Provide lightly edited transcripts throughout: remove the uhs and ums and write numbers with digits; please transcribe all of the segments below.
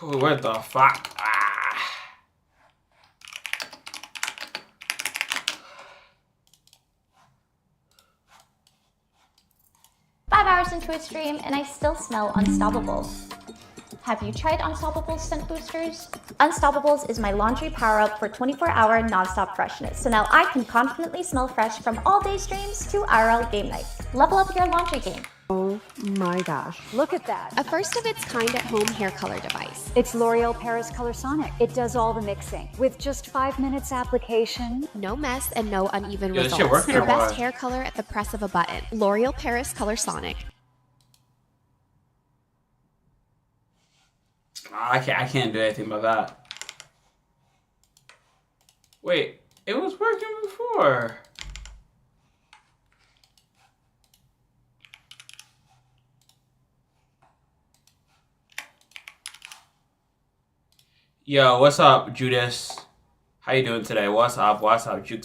What the fuck? 5 hours into a stream and I still smell Unstoppable. Have you tried Unstoppable's scent boosters? Unstoppables is my laundry power-up for 24-hour non-stop freshness, so now I can confidently smell fresh from all-day streams to IRL game nights. Level up your laundry game. Oh my gosh, look at that. A first-of-its-kind at-home hair color device. It's L'Oreal Paris Color Sonic. It does all the mixing. With just 5 minutes application. No mess and no uneven Yo, this shit results. working The or best what? hair color at the press of a button. L'Oreal Paris Color Sonic. I can't do anything about that. Wait, it was working before. Yo, what's up, Judas? How you doing today? What's up? What's up, Juke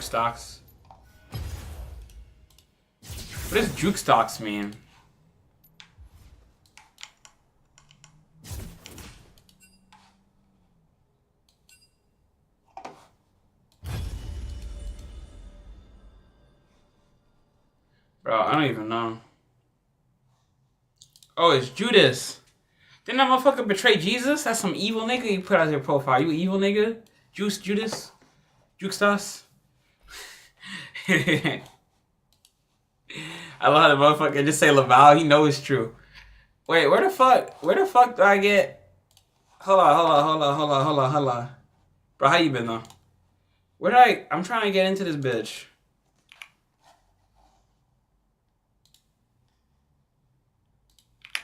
stocks? What does Juke stocks mean? Bro, I don't even know. Oh, it's Judas. Didn't that motherfucker betray Jesus? That's some evil nigga you put as your profile. You evil nigga? Judas? Jukestas? I love how the motherfucker just say Laval. He knows it's true. Wait, where the fuck do I get... Hold on. Bro, how you been though? I'm trying to get into this bitch.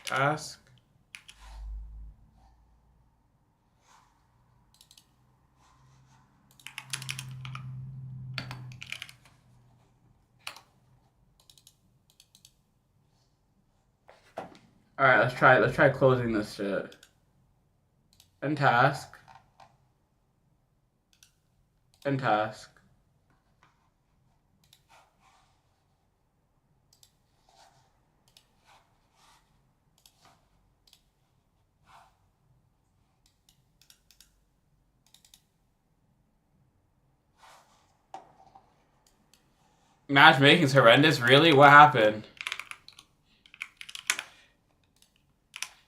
Task. Alright, let's try closing this shit. And task. And task. Matchmaking's horrendous? Really? What happened?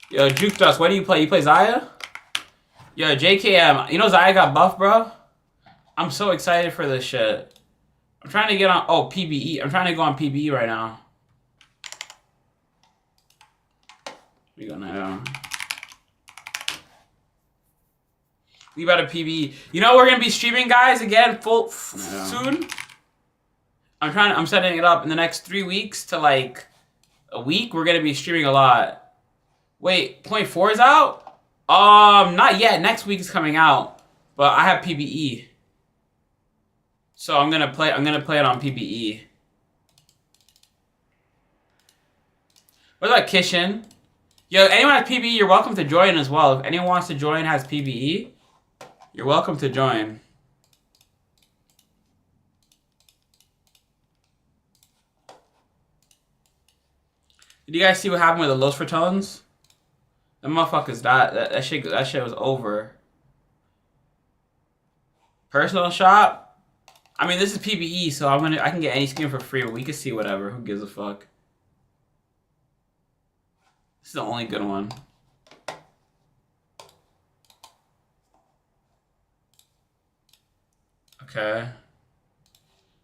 Yo, Juke Dust, what do you play? You play Xayah? Yo, JKM, you know Xayah got buff, bro? I'm so excited for this shit. I'm trying to get on... Oh, PBE. I'm trying to go on PBE right now. We go now. We about to PBE. You know we're gonna be streaming, guys, again, soon? I'm setting it up in the next 3 weeks to like a week. We're gonna be streaming a lot. Wait, point 4 is out? Not yet. Next week is coming out, but I have PBE, so I'm gonna play it on PBE. What about Kishin? Yo, anyone has PBE, you're welcome to join as well. If anyone wants to join has PBE, you're welcome to join. Did you guys see what happened with the Los Fratones? The motherfuckers died. That shit was over. Personal shop? I mean, this is PBE, so I can get any skin for free, but we can see whatever. Who gives a fuck? This is the only good one. Okay.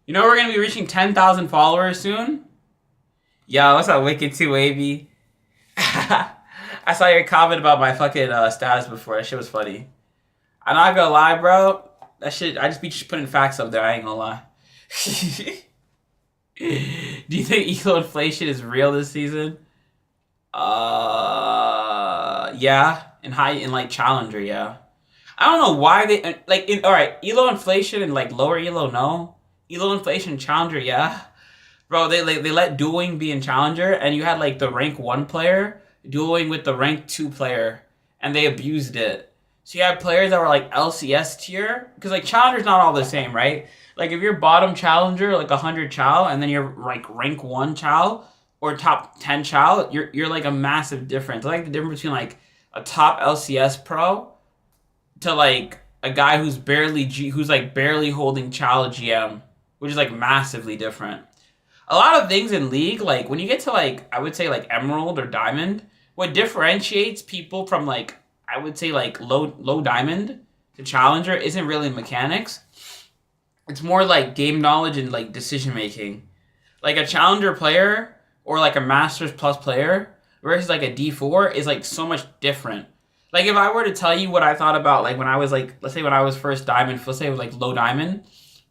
You know we're gonna be reaching 10,000 followers soon? Yo, what's up, Wicked 2 Wavy? I saw your comment about my fucking status before. That shit was funny. I'm not gonna lie, bro. That shit, I just be putting facts up there. I ain't gonna lie. Do you think elo inflation is real this season? Yeah. In like Challenger, yeah. I don't know why they like alright, elo inflation and like lower elo, no. Elo inflation Challenger, yeah. Bro, they let dueling be in Challenger, and you had like the rank 1 player dueling with the rank 2 player, and they abused it. So you had players that were like LCS tier, because like Challenger's not all the same, right? Like if you're bottom Challenger, like 100 Chal, and then you're like rank 1 Chal or top 10 Chal, you're like a massive difference. Like the difference between like a top LCS pro to like a guy who's barely holding Challenge GM, which is like massively different. A lot of things in League, like when you get to like I would say like Emerald or Diamond, what differentiates people from like I would say like low Diamond to Challenger isn't really mechanics. It's more like game knowledge and like decision making. Like a Challenger player or like a Masters Plus player versus like a D4 is like so much different. Like if I were to tell you what I thought about like when I was like, let's say when I was first Diamond, let's say it was like low Diamond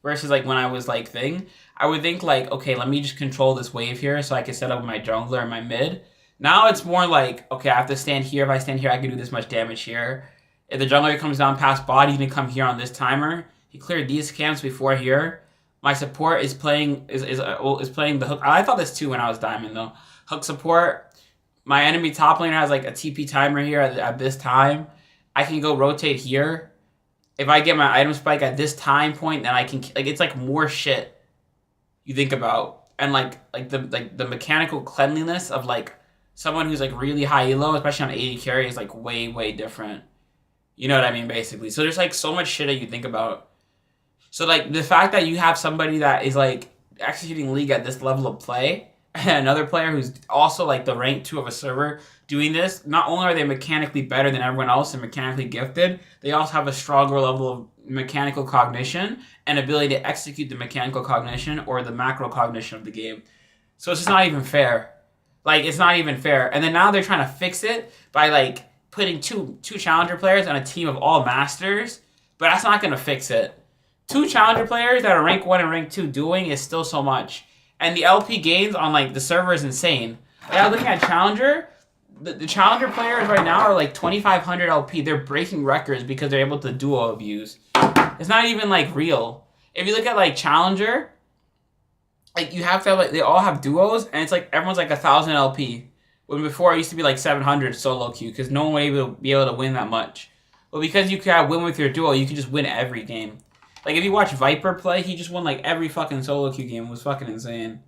versus like when I was like thing, I would think like, okay, let me just control this wave here so I can set up my jungler and my mid. Now it's more like, okay, I have to stand here. If I stand here, I can do this much damage here. If the jungler comes down past bot, he can come here on this timer. He cleared these camps before here. My support is playing playing the hook. I thought this too when I was Diamond though. Hook support. My enemy top laner has like a TP timer here at this time. I can go rotate here. If I get my item spike at this time point, then I can like it's like more shit you think about. And like the mechanical cleanliness of like someone who's like really high elo, especially on 80 carry, is like way different. You know what I mean, basically. So there's like so much shit that you think about. So like the fact that you have somebody that is like executing League at this level of play, and another player who's also like the rank 2 of a server doing this, not only are they mechanically better than everyone else and mechanically gifted, they also have a stronger level of mechanical cognition and ability to execute the mechanical cognition or the macro cognition of the game. So it's just not even fair. Like it's not even fair. And then now they're trying to fix it by like putting two challenger players on a team of all masters, but that's not gonna fix it. 2 challenger players that are rank 1 and rank 2 doing is still so much. And the LP gains on like the server is insane. Like, I was looking at challenger, the challenger players right now are like 2,500 LP. They're breaking records because they're able to duo abuse. It's not even like real. If you look at like challenger, like you have to have, like they all have duos, and it's like everyone's like 1,000 LP. When before it used to be like 700 solo queue because no one would be able to win that much. But because you can win with your duo, you can just win every game. Like, if you watch Viper play, he just won, like, every fucking solo queue game. It was fucking insane.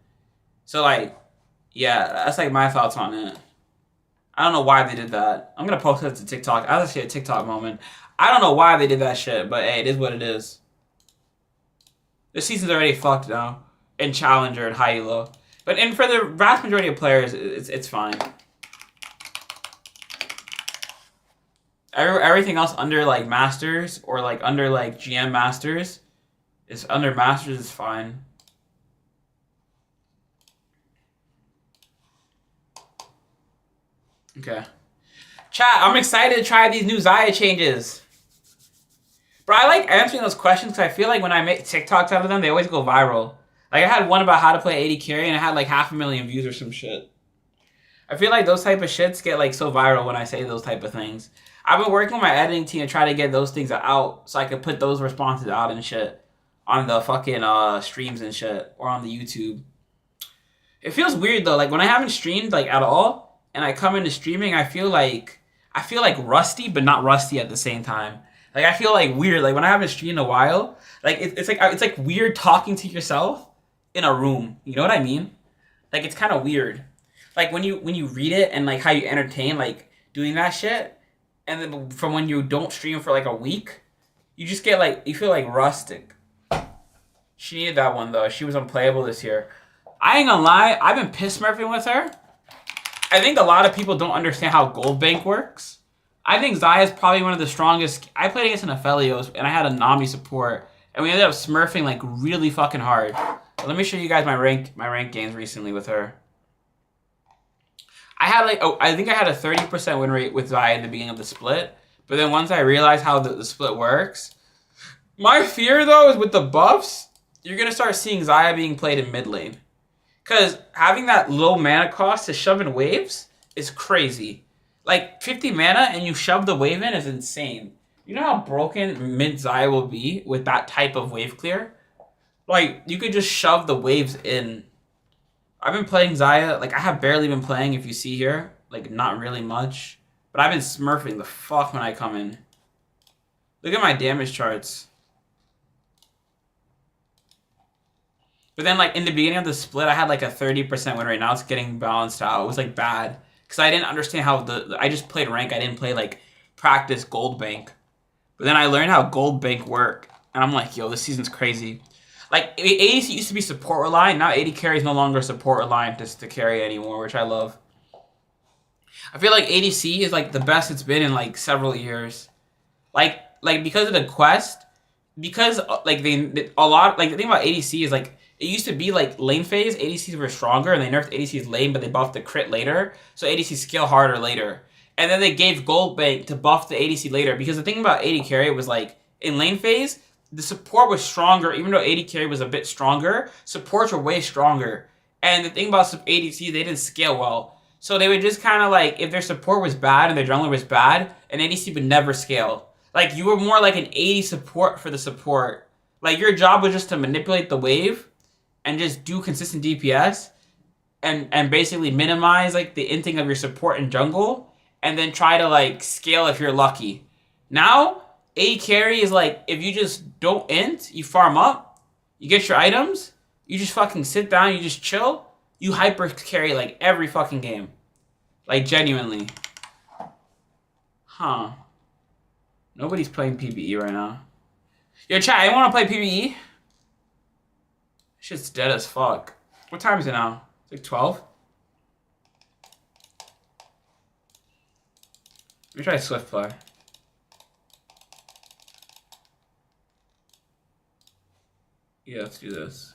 So, like, yeah, that's, like, my thoughts on it. I don't know why they did that. I'm gonna post it to TikTok. I was actually a TikTok moment. I don't know why they did that shit, but, hey, it is what it is. This season's already fucked now. In Challenger and High Elo. But for the vast majority of players, it's fine. Everything else under like Masters or like under like GM Masters is under Masters is fine. Okay. Chat, I'm excited to try these new Xayah changes. Bro, I like answering those questions because I feel like when I make TikToks out of them, they always go viral. Like I had one about how to play 80 carry and it had like 500,000 views or some shit. I feel like those type of shits get like so viral when I say those type of things. I've been working with my editing team to try to get those things out so I could put those responses out and shit on the fucking streams and shit or on the YouTube. It feels weird though, like when I haven't streamed like at all and I come into streaming, I feel like rusty but not rusty at the same time. Like I feel like weird, like when I haven't streamed in a while, like it's like weird talking to yourself in a room. You know what I mean? Like it's kind of weird. Like when you read it and like how you entertain like doing that shit. And then from when you don't stream for like a week, you just get like, you feel like rustic. She needed that one though. She was unplayable this year. I ain't gonna lie, I've been piss smurfing with her. I think a lot of people don't understand how Gold Bank works. I think Xayah is probably one of the strongest. I played against an Aphelios and I had a Nami support. And we ended up smurfing like really fucking hard. But let me show you guys my rank games recently with her. I had like, I think I had a 30% win rate with Xayah in the beginning of the split. But then once I realized how the split works, my fear though is with the buffs, you're going to start seeing Xayah being played in mid lane. Because having that low mana cost to shove in waves is crazy. Like 50 mana and you shove the wave in is insane. You know how broken mid Xayah will be with that type of wave clear? Like you could just shove the waves in. I've been playing Xayah, like I have barely been playing if you see here, like not really much. But I've been smurfing the fuck when I come in. Look at my damage charts. But then like in the beginning of the split, I had like a 30% win rate. Now it's getting balanced out. It was like bad. because I didn't understand how I just played rank. I didn't play like practice gold bank. But then I learned how gold bank work, and I'm like, yo, this season's crazy. Like ADC used to be support reliant. Now AD carry is no longer support reliant to carry anymore, which I love. I feel like ADC is like the best it's been in like several years. Like because of the quest, because like a lot like the thing about ADC is like it used to be like lane phase ADCs were stronger and they nerfed ADC's lane, but they buffed the crit later, so ADC scale harder later. And then they gave gold bank to buff the ADC later, because the thing about AD carry was like in lane phase the support was stronger. Even though AD carry was a bit stronger, supports were way stronger. And the thing about ADC, they didn't scale well. So they would just kind of like, if their support was bad and their jungler was bad, an ADC would never scale. Like, you were more like an AD support for the support. Like, your job was just to manipulate the wave and just do consistent DPS and basically minimize like the inting of your support and jungle, and then try to like scale if you're lucky. Now, AD carry is like, if you just don't int, you farm up, you get your items, you just fucking sit down, you just chill, you hyper carry like every fucking game. Like, genuinely. Huh. Nobody's playing PvE right now. Yo, chat, I want to play PvE? Shit's dead as fuck. What time is it now? It's like 12? Let me try Swift play. Yeah, let's do this.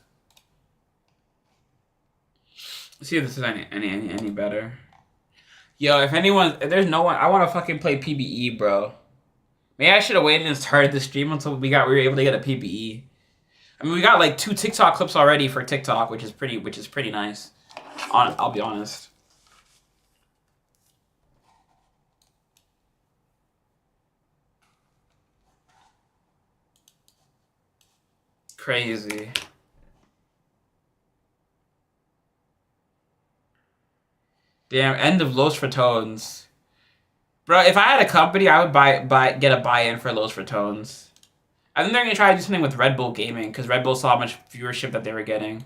Let's see if this is any better. Yo, if there's no one, I want to fucking play PvE, bro. Maybe I should have waited and started the stream until we were able to get a PvE. I mean, we got like 2 TikTok clips already for TikTok, which is pretty nice. I'll be honest. Crazy. Damn, end of Los Fratones. Bro, if I had a company, I would get a buy-in for Los Fratones. I think they're gonna try to do something with Red Bull Gaming, because Red Bull saw how much viewership that they were getting.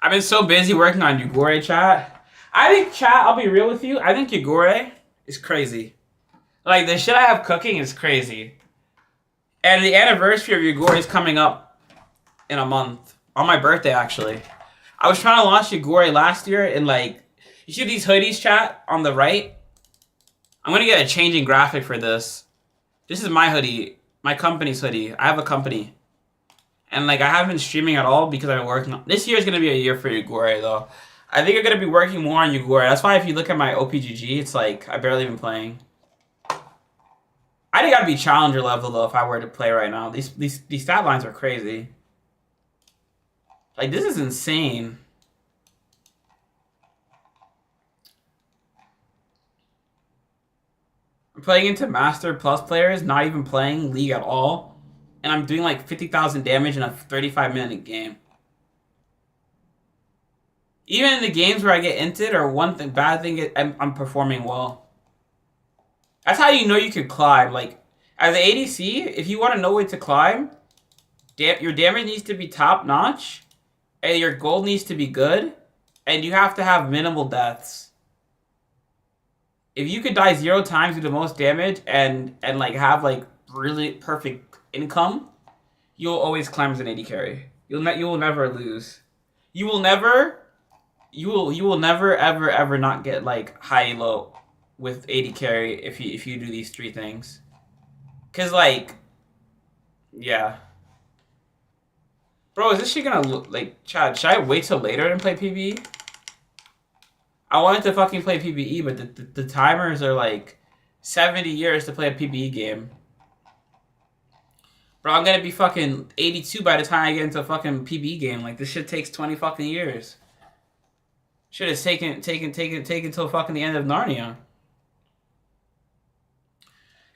I've been so busy working on Yugure, chat. I think, chat, I'll be real with you, I think Yugure is crazy. Like, the shit I have cooking is crazy. And the anniversary of Yugure is coming up in a month. On my birthday, actually. I was trying to launch Yugure last year in, like... You see these hoodies, chat, on the right? I'm gonna get a changing graphic for this. This is my hoodie. My company's hoodie. I have a company. And, like, I haven't been streaming at all because I've been working on... This year is going to be a year for Yugure, though. I think I'm going to be working more on Yugure. That's why if you look at my OPGG, it's like, I've barely been playing. I think I'd be challenger level, though, if I were to play right now. These stat lines are crazy. Like, this is insane. I'm playing into Master Plus players, not even playing League at all. And I'm doing like 50,000 damage in a 35-minute game. Even in the games where I get inted or bad thing, I'm performing well. That's how you know you can climb. Like, as an ADC, if you want to know where to climb, your damage needs to be top notch, and your gold needs to be good, and you have to have minimal deaths. If you could die 0 times, do the most damage, and like have like really perfect income, you'll always climb as an AD carry. You will never lose. You will never ever not get like high low with AD carry if you do these 3 things. Cause like, yeah. Bro, is this shit gonna look like, Chad? Should I wait till later and play PvE? I wanted to fucking play PvE, but the timers are like 70 years to play a PvE game. Bro, I'm gonna be fucking 82 by the time I get into a fucking PvE game. Like, this shit takes 20 fucking years. Shit is taken till fucking the end of Narnia.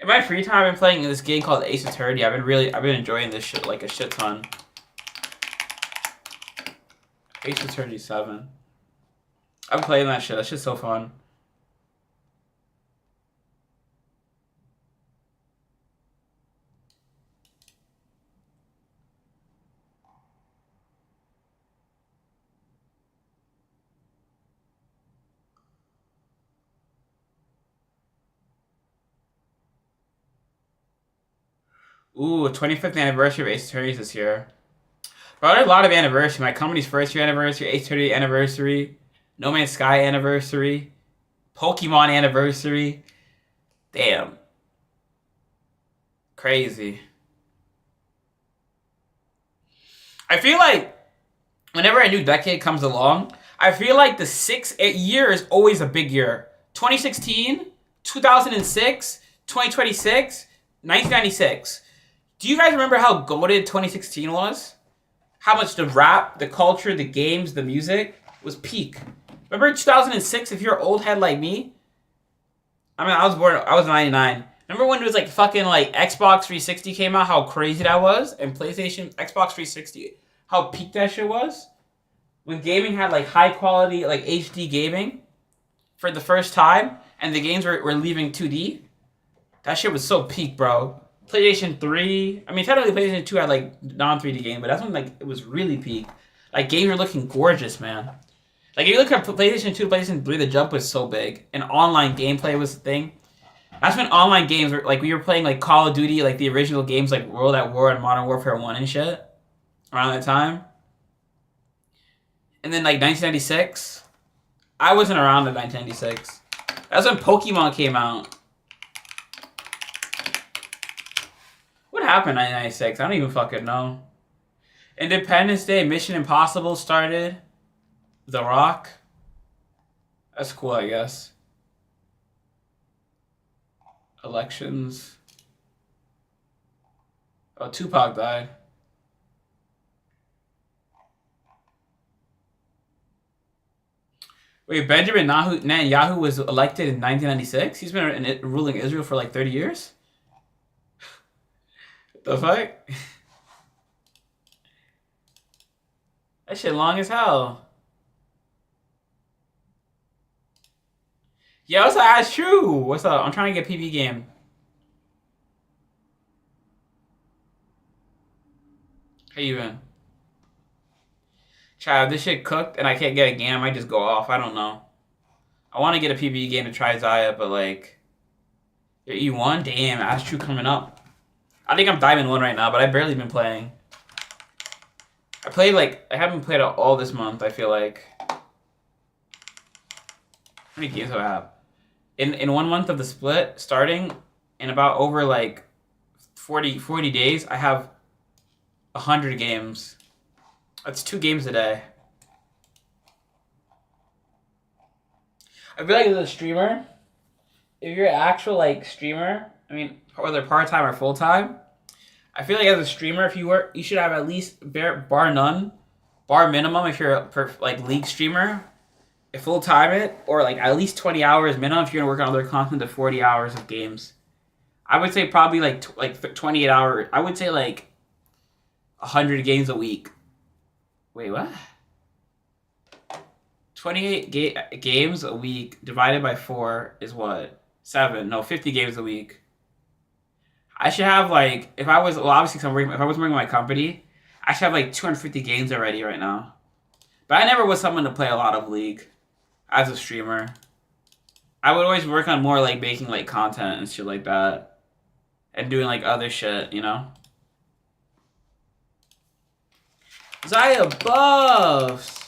In my free time, I've been playing this game called Ace Attorney. I've been enjoying this shit like a shit ton. Ace Attorney 7. I'm playing that shit. That shit's so fun. Ooh, 25th anniversary of Ace Attorney this year. Bro, there's a lot of anniversaries. My company's first year anniversary, Ace Attorney anniversary, No Man's Sky anniversary, Pokemon anniversary. Damn. Crazy. I feel like whenever a new decade comes along, I feel like the 6th year is always a big year. 2016, 2006, 2026, 1996. Do you guys remember how goated 2016 was? How much the rap, the culture, the games, the music was peak. Remember 2006, if you're old head like me? I mean, I was 99. Remember when it was like fucking like Xbox 360 came out, how crazy that was? And PlayStation, Xbox 360, how peak that shit was? When gaming had like high quality, like HD gaming for the first time, and the games were leaving 2D. That shit was so peak, bro. PlayStation 3, I mean, technically PlayStation 2 had like non-3D game, but that's when like it was really peak. Like games were looking gorgeous, man. Like if you look at PlayStation 2, PlayStation 3, the jump was so big, and online gameplay was the thing. That's when online games were like we were playing like Call of Duty, like the original games like World at War and Modern Warfare 1 and shit around that time. And then like 1996, I wasn't around in 1996. That's when Pokemon came out. What happened in 1996? I don't even fucking know. Independence Day, Mission Impossible started. The Rock. That's cool, I guess. Elections. Oh, Tupac died. Wait, Benjamin Netanyahu was elected in 1996? He's been ruling Israel for like 30 years? What the fuck? That shit long as hell. Yeah, what's up? That's true. What's up? I'm trying to get PB game. How you been? Child, this shit cooked and I can't get a game. I might just go off. I don't know. I want to get a PB game to try Xayah, but like... You're E1? Damn, that's true coming up. I think I'm Diamond 1 right now, but I've barely been playing. I played like... I haven't played all this month, I feel like. How many games do I have? In 1 month of the split, starting in about over like 40 days, I have 100 games. That's 2 games a day. I feel like as a streamer, if you're an actual like streamer, I mean, whether part-time or full-time, I feel like as a streamer, if you work, you should have at least bar minimum if you're a like league streamer, full time it, or like at least 20 hours minimum if you're gonna work on other content to 40 hours of games. I would say probably like 28 hours. I would say like 100 games a week. Wait, what? 28 games a week divided by 4 is what? 7. No, 50 games a week. I should have like, if I was, well obviously if I was working my company, I should have like 250 games already right now. But I never was someone to play a lot of League as a streamer. I would always work on more like making like content and shit like that. And doing like other shit, you know? Xayah buffs!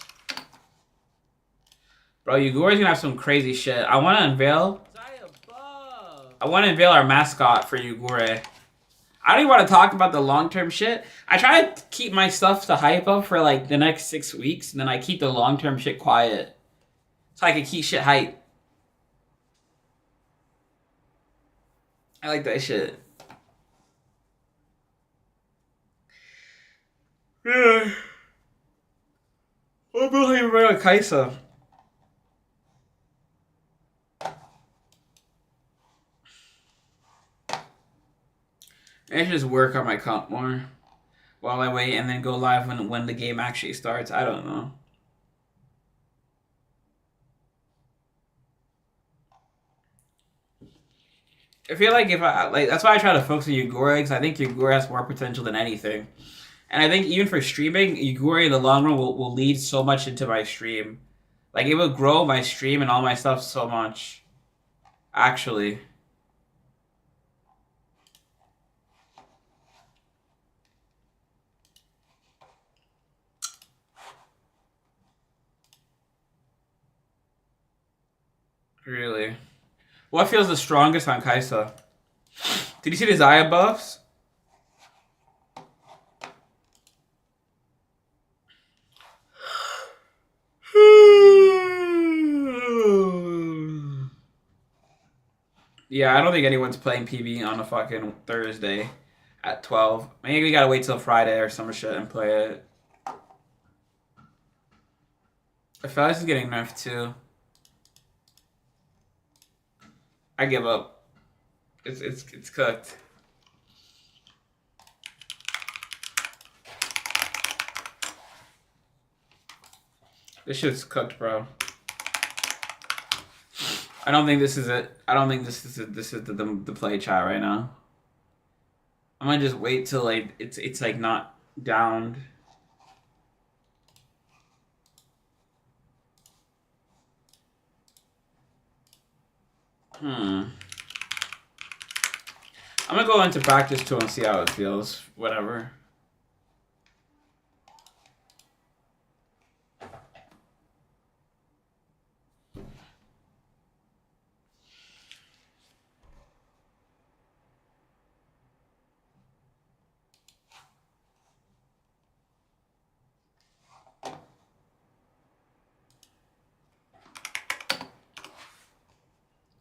Bro, Yugura's gonna have some crazy shit. I wanna unveil our mascot for Yugure. I don't even want to talk about the long-term shit. I try to keep my stuff to hype up for like the next 6 weeks, and then I keep the long-term shit quiet. So I can keep shit hype. I like that shit. Yeah. What about you bring Kaisa? I should just work on my comp more while I wait and then go live when the game actually starts. I don't know. I feel like if I like that's why I try to focus on Yugure because I think Yugure has more potential than anything. And I think even for streaming, Yugure in the long run will lead so much into my stream. Like, it will grow my stream and all my stuff so much. Actually. Really. What feels the strongest on Kaisa? Did you see the Xayah buffs? Yeah, I don't think anyone's playing PB on a fucking Thursday at 12. Maybe we gotta wait till Friday or some shit and play it. Aphelios is getting nerfed too. I give up. It's cooked. This shit's cooked, bro. I don't think this is it. I don't think this is the play chat right now. I'm gonna just wait till like it's like not downed. I'm gonna go into practice too and see how it feels. Whatever.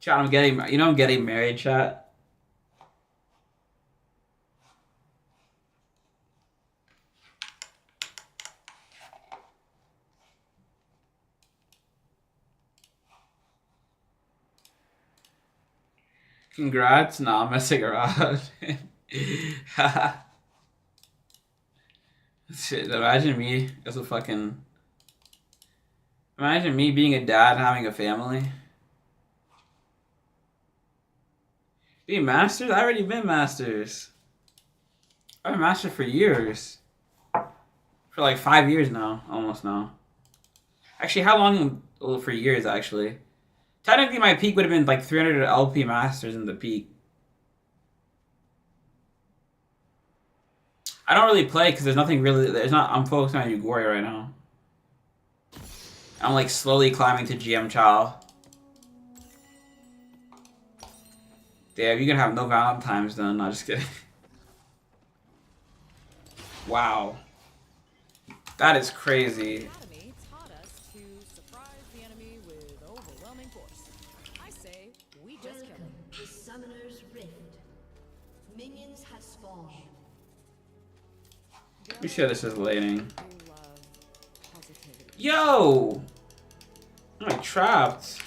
Chat, I'm getting married, chat. Congrats. Nah, I'm messing around. Shit, imagine me as a fucking... Imagine me being a dad and having a family. Being masters? I already been masters. I've been master for years. For like 5 years now. Almost now. Actually, how long? Well, for years, actually. Technically, my peak would have been like 300 LP masters in the peak. I don't really play because there's nothing really... I'm focused on Yugori right now. I'm like slowly climbing to GM Chow. Damn, you can have no Valentine's then. No, just kidding. Wow. That is crazy. The Summoner's Rift. Minions have spawned. Let me see how this is laning. Yo! I'm like trapped.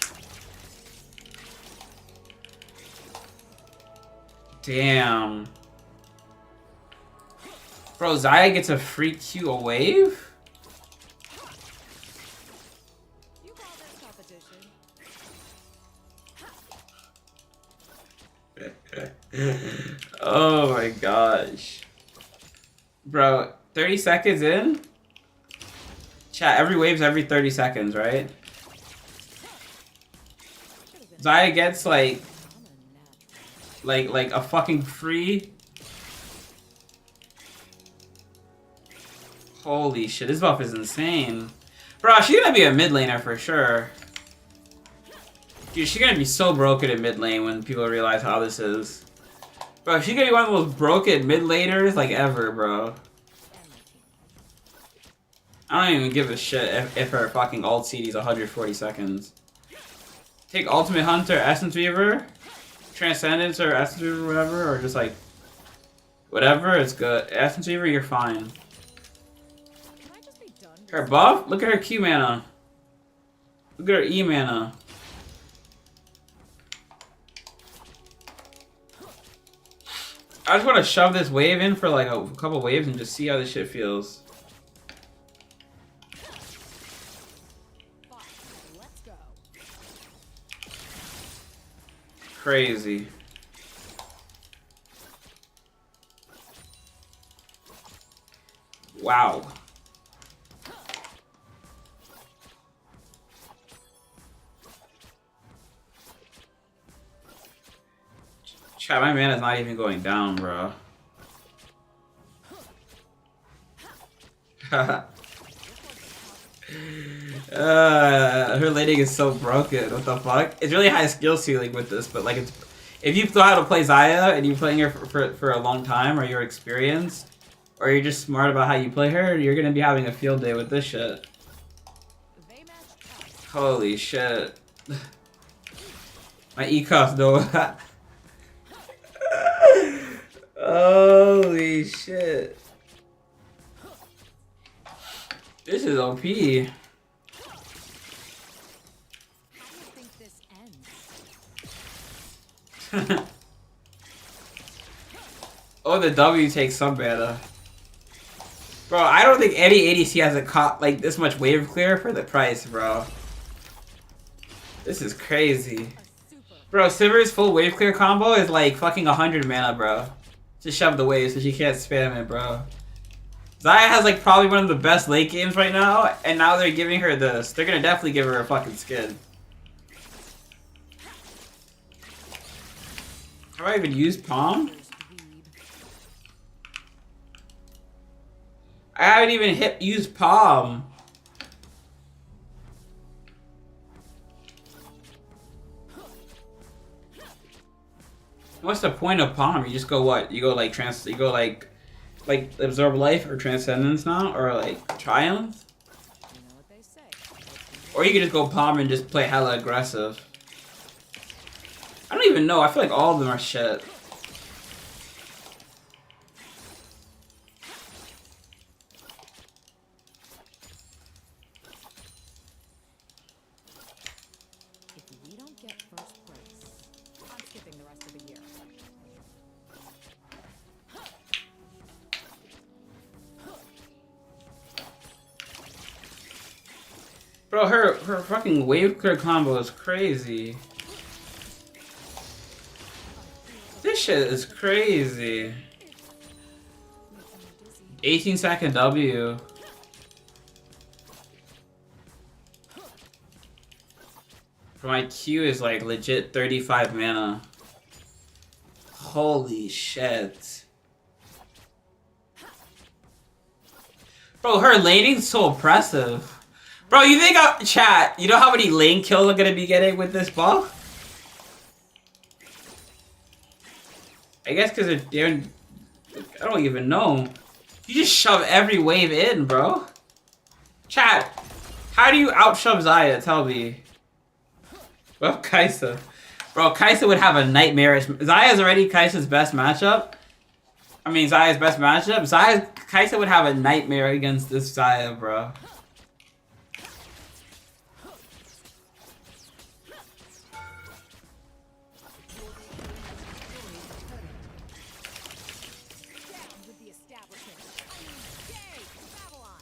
Damn. Bro, Xayah gets a free Q a wave? Oh my gosh. Bro, 30 seconds in? Chat, every wave's every 30 seconds, right? Xayah gets like a fucking free. Holy shit, this buff is insane. Bro, she's gonna be a mid laner for sure. Dude, she's gonna be so broken in mid lane when people realize how this is. Bro, she's gonna be one of the most broken mid laners like ever, bro. I don't even give a shit if her fucking ult CD is 140 seconds. Take Ultimate Hunter, Essence Weaver, Transcendence or Essence Weaver, whatever, or just like whatever, it's good. Essence Weaver, you're fine. Her buff? Look at her Q mana. Look at her E mana. I just want to shove this wave in for like a couple waves and just see how this shit feels. Let's go. Crazy. Wow. Chat, my man is not even going down, bro. Her landing is so broken. What the fuck? It's really high skill ceiling with this, but like, it's if you know how to play Xayah and you're playing her for a long time, or you're experienced, or you're just smart about how you play her, you're gonna be having a field day with this shit. Holy shit. My ecos though. Holy shit. This is OP. How do you think this ends? Oh, the W takes some mana. Bro, I don't think any ADC has a like this much wave clear for the price, bro. This is crazy. Bro, Sivir's full wave clear combo is like fucking 100 mana, bro. Just shove the wave so she can't spam it, bro. Xayah has like probably one of the best late games right now, and now they're giving her this. They're gonna definitely give her a fucking skin. Have I even used Palm? I haven't even used Palm. What's the point of Palm? You just go what? You go like Absorb Life or Transcendence now? Or like Triumph? You know what they say. Or you can just go Palm and just play hella aggressive. I don't even know. I feel like all of them are shit. If we don't get first place, I'm skipping the rest of the year. Bro, her fucking wave clear combo is crazy. This shit is crazy. 18-second W. My Q is like legit 35 mana. Holy shit. Bro, her laning's so impressive. Bro, you think chat, you know how many lane kills I'm gonna be getting with this buff? I guess because they're I don't even know. You just shove every wave in, bro. Chat, how do you outshove Xayah? Tell me. Well, Kaisa. Bro, Kaisa would have a nightmarish... Xayah's already Kaisa's best matchup. I mean, Xayah's best matchup. Kaisa would have a nightmare against this Xayah, bro. With the establishment. Yay, Babylon.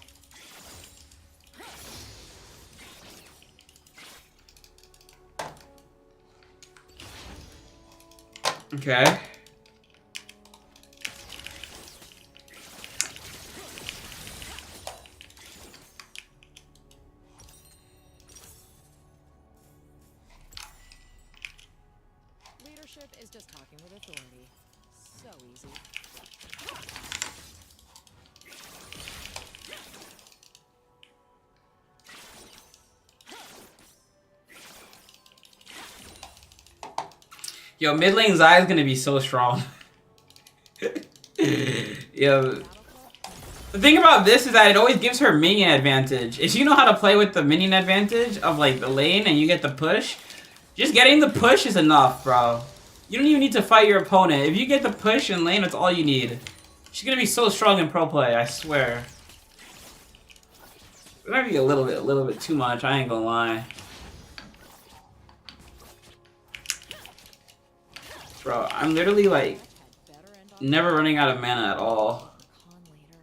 Okay. Leadership is just talking with authority. So easy. Yo, mid lane Xayah is gonna be so strong. Yo. The thing about this is that it always gives her minion advantage. If you know how to play with the minion advantage of like the lane and you get the push, just getting the push is enough, bro. You don't even need to fight your opponent. If you get the push in lane, that's all you need. She's gonna be so strong in pro play, I swear. It might be a little bit too much, I ain't gonna lie. Bro, I'm literally like... Better end Never running out of mana at all. Con later.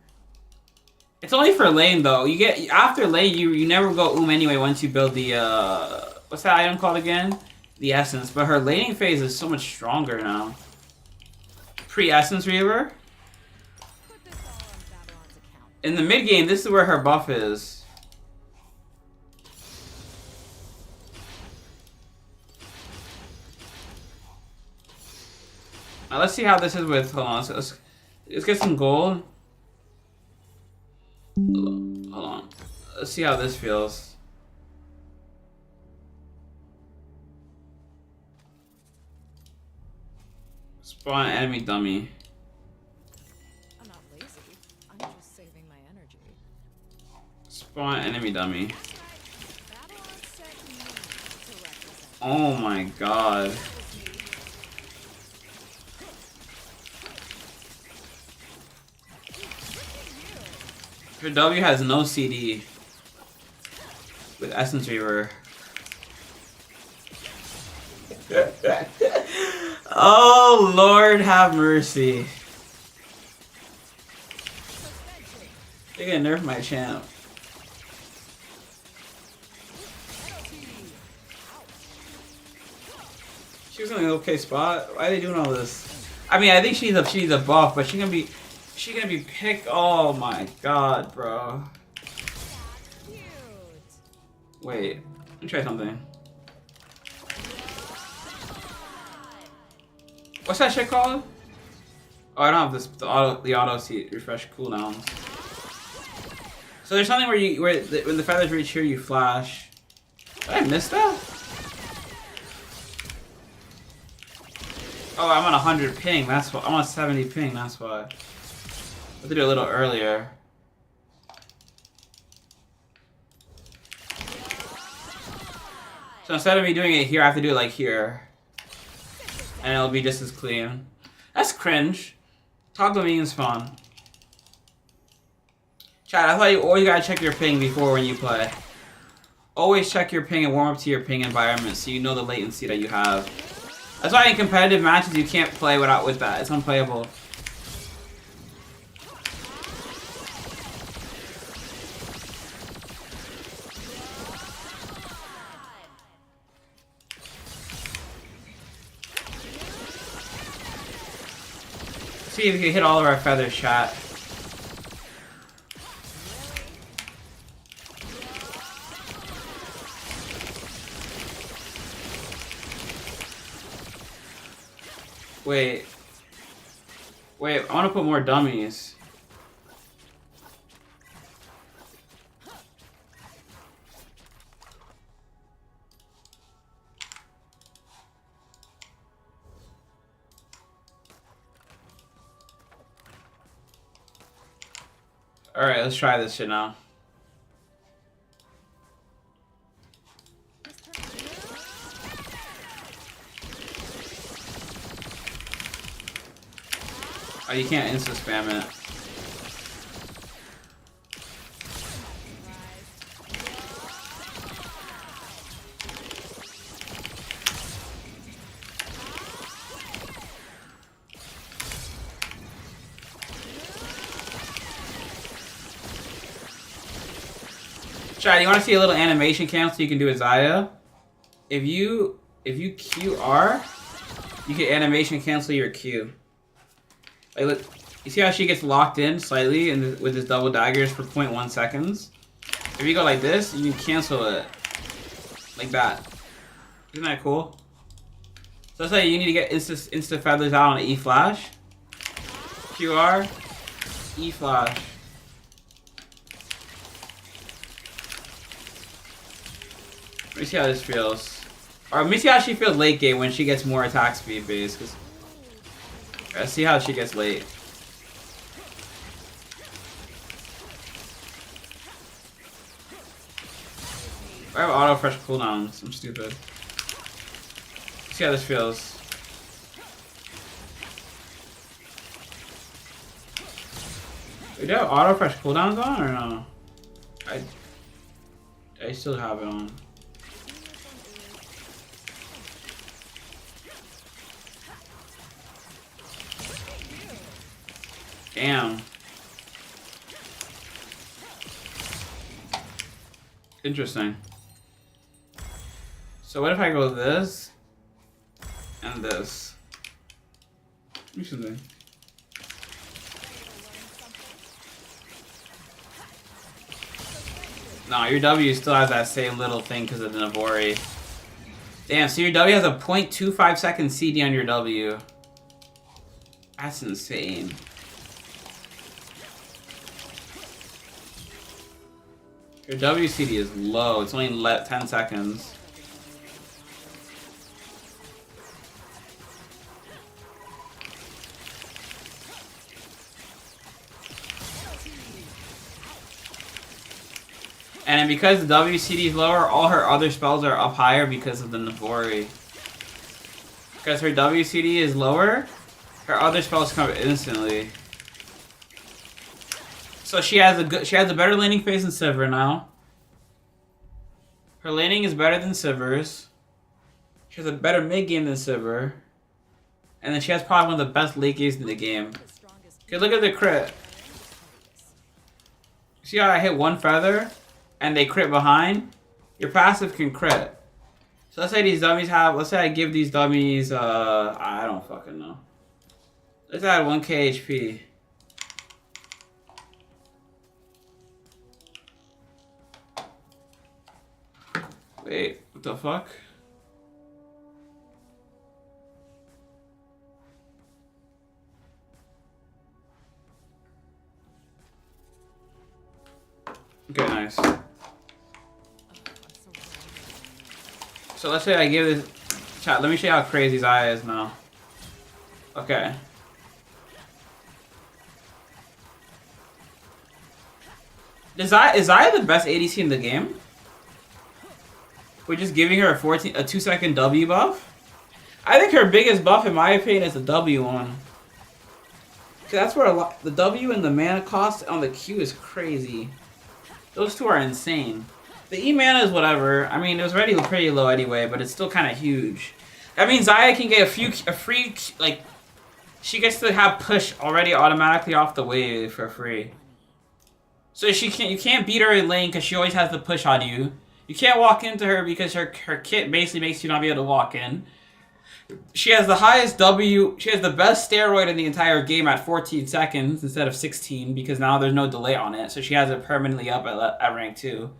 It's only for lane though. You get after lane, you never go anyway once you build the what's that item called again? The essence. But her laning phase is so much stronger now. Pre-essence Reaver. Put this all on Babylon's account. In the mid game, this is where her buff is. Now let's see how this is with. Hold on, let's get some gold. Hold on. Let's see how this feels. Spawn enemy dummy. I'm not lazy. I'm just saving my energy. Spawn enemy dummy. Babylon sent me to represent. Oh my god. Her W has no CD. With Essence Reaver. Oh Lord have mercy. They're gonna nerf my champ. She was in an okay spot. Why are they doing all this? I mean, I think she's a buff, but she's gonna be picked. Oh my god, bro. Cute. Wait, let me try something. What's that shit called? Oh, I don't have this. The auto seat refresh cooldowns. So there's something where when the feathers reach here, you flash. Did I miss that? Oh, I'm on 100 ping. That's why I'm on 70 ping. That's why. I have to do it a little earlier. So instead of me doing it here, I have to do it like here. And it'll be just as clean. That's cringe. Toggle minion spawn. Chat, I thought you always gotta check your ping before when you play. Always check your ping and warm up to your ping environment so you know the latency that you have. That's why in competitive matches you can't play with that. It's unplayable. See if we can hit all of our feathers, chat. Wait, I want to put more dummies. Alright, let's try this shit now. Oh, you can't insta spam it. Chad, you want to see a little animation cancel you can do with Xayah? If you QR, you can animation cancel your Q. Like, look, you see how she gets locked in slightly with his double daggers for 0.1 seconds? If you go like this, you can cancel it. Like that. Isn't that cool? So let's say you need to get insta feathers out on an E flash. QR, E flash. Let me see how this feels. Or let me see how she feels late game when she gets more attack speed base. Cause let's see how she gets late. I have auto fresh cooldowns. I'm stupid. Let's see how this feels. Do you have auto fresh cooldowns on or no? I still have it on. Damn. Interesting. So what if I go this and this? Interesting. No, your W still has that same little thing because of the Navori. Damn, so your W has a 0.25 second CD on your W. That's insane. Your WCD is low. It's only 10 seconds. And then because the WCD is lower, all her other spells are up higher because of the Navori. Because her WCD is lower, her other spells come instantly. So she has a better laning phase than Sivir now. Her laning is better than Sivir's. She has a better mid game than Sivir. And then she has probably one of the best late games in the game. Okay, look at the crit. See how I hit one feather and they crit behind? Your passive can crit. So let's say these dummies have, let's say I give these dummies, I don't fucking know. Let's add 1k HP. Wait, what the fuck? Okay, nice. So let's say I give this... Chat, let me show you how crazy Xayah is now. Okay. Is Xayah the best ADC in the game? We're just giving her a 2-second W buff? I think her biggest buff, in my opinion, is the W one. Cause that's where the W and the mana cost on the Q is crazy. Those two are insane. The E mana is whatever. I mean, it was already pretty low anyway, but it's still kind of huge. That means Xayah can get a free, like, she gets to have push already automatically off the wave for free. So you can't beat her in lane because she always has the push on you. You can't walk into her because her kit basically makes you not be able to walk in. She has the highest W, she has the best steroid in the entire game at 14 seconds instead of 16 because now there's no delay on it. So she has it permanently up at rank 2.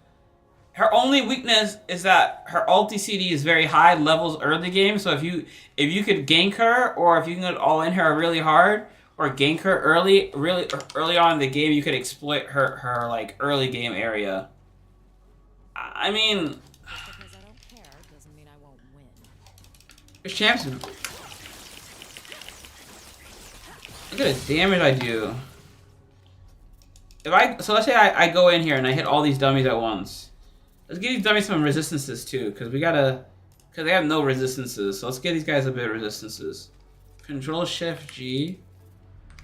Her only weakness is that her ulti CD is very high levels early game. So if you could gank her, or if you can all in her really hard, or gank her really on in the game, you could exploit her like early game area. I mean, Just because I don't care doesn't mean I won't win. there's champs. Look at the damage I do. So let's say I go in here and I hit all these dummies at once. Let's give these dummies some resistances too, because they have no resistances. So let's give these guys a bit of resistances. Control Shift G.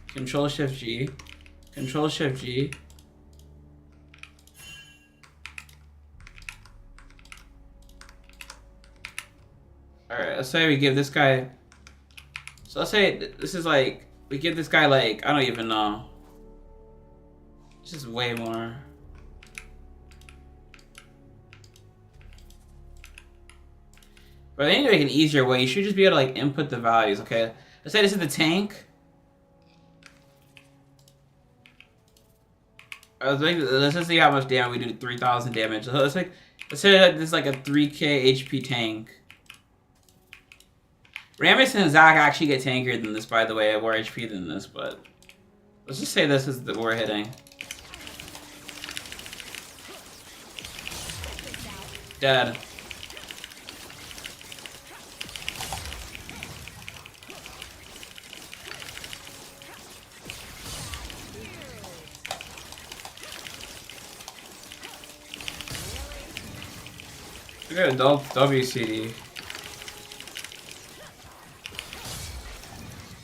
Control Shift G. Control Shift G. Alright, let's say we give this guy... So let's say this is like... We give this guy like... I don't even know. This is way more. But they need to make an easier way. You should just be able to like input the values, okay? Let's say this is the tank. Let's just see how much damage we do. 3,000 damage. So let's say that this is like a 3k HP tank. Rammus and Zach actually get tankier than this, by the way, more HP than this, but let's just say this is what we're hitting. Dead. We got adult WCD.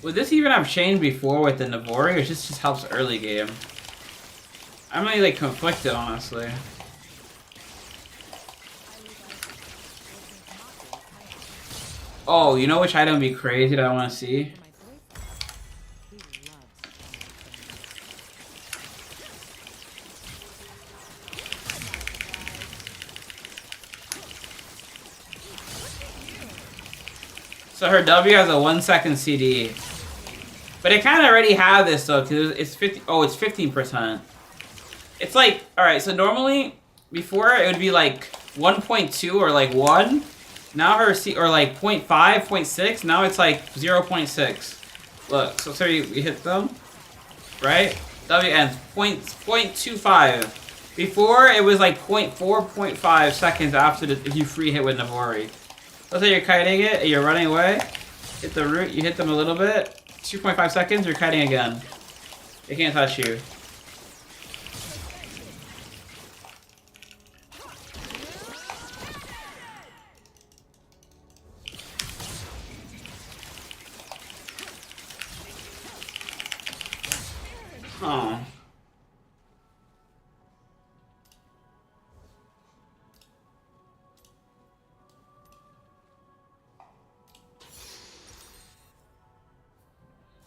Would this even have changed before with the Navori, or this just helps early game? I'm really like conflicted, honestly. Oh, you know which item would be crazy that I want to see? My boyfriend, he loves So her W has a 1 second CD. But it kind of already had this though, because it's 50. Oh, it's 15%. It's like, alright, so normally, before it would be like 1.2 or like 1. Now her C, or like 0.5, 0.6. Now it's like 0.6. Look, so you hit them, right? W ends 0.25. Before it was like 0.4, 0.5 seconds after if you free hit with Navori. Let's say you're kiting it and you're running away. Hit the root, you hit them a little bit. 2.5 seconds, you're kiting again. They can't touch you. Oh.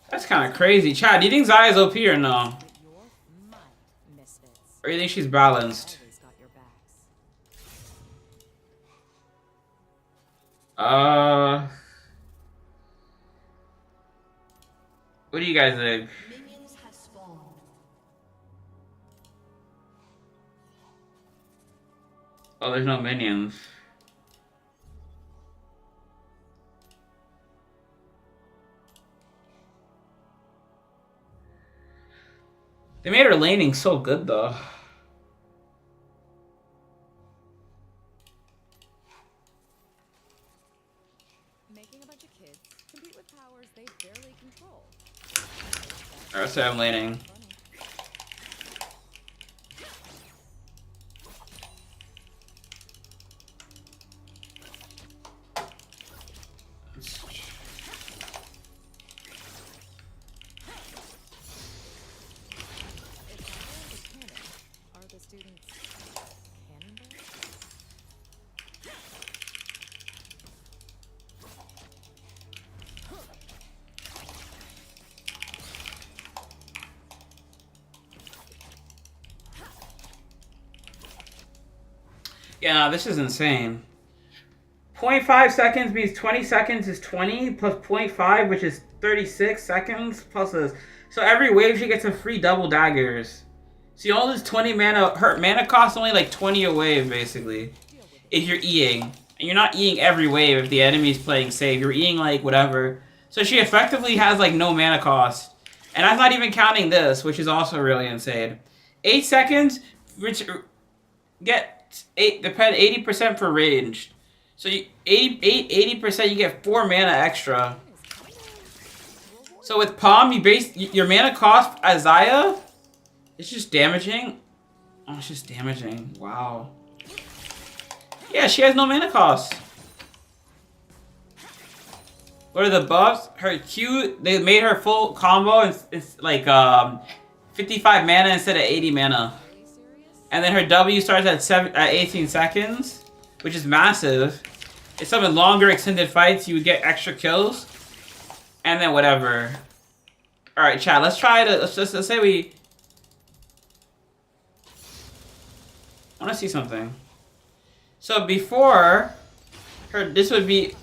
That's kind of crazy. Chad, do you think Xayah's OP or no? Or do you think she's balanced? What do you guys think? Minions have spawned. Oh, there's no minions. They made her laning so good though. Making a bunch of kids compete with powers they barely control. Alright, so I'm laning. Are the students cannonballs? Yeah, no, this is insane. 0.5 seconds means 20 seconds is 20 plus 0.5, which is 36 seconds plus this. So every wave she gets a free double daggers. So you only lose 20 mana. Her mana cost only like 20 a wave basically. If you're Eing. And you're not Eing every wave if the enemy's playing safe. You're Eing like whatever. So she effectively has like no mana cost. And I'm not even counting this, which is also really insane. 8 seconds, which get 80% for ranged. So you 80% you get 4 mana extra. So with Palm, you base your mana cost as Xayah. It's just damaging. Oh, it's just damaging. Wow. Yeah, she has no mana cost. What are the buffs? Her Q, they made her full combo and it's like 55 mana instead of 80 mana. And then her W starts at 18 seconds, which is massive. It's some longer extended fights, you would get extra kills. And then whatever. Alright, chat, let's try to, let's say we... I want to see something. So before, this would be...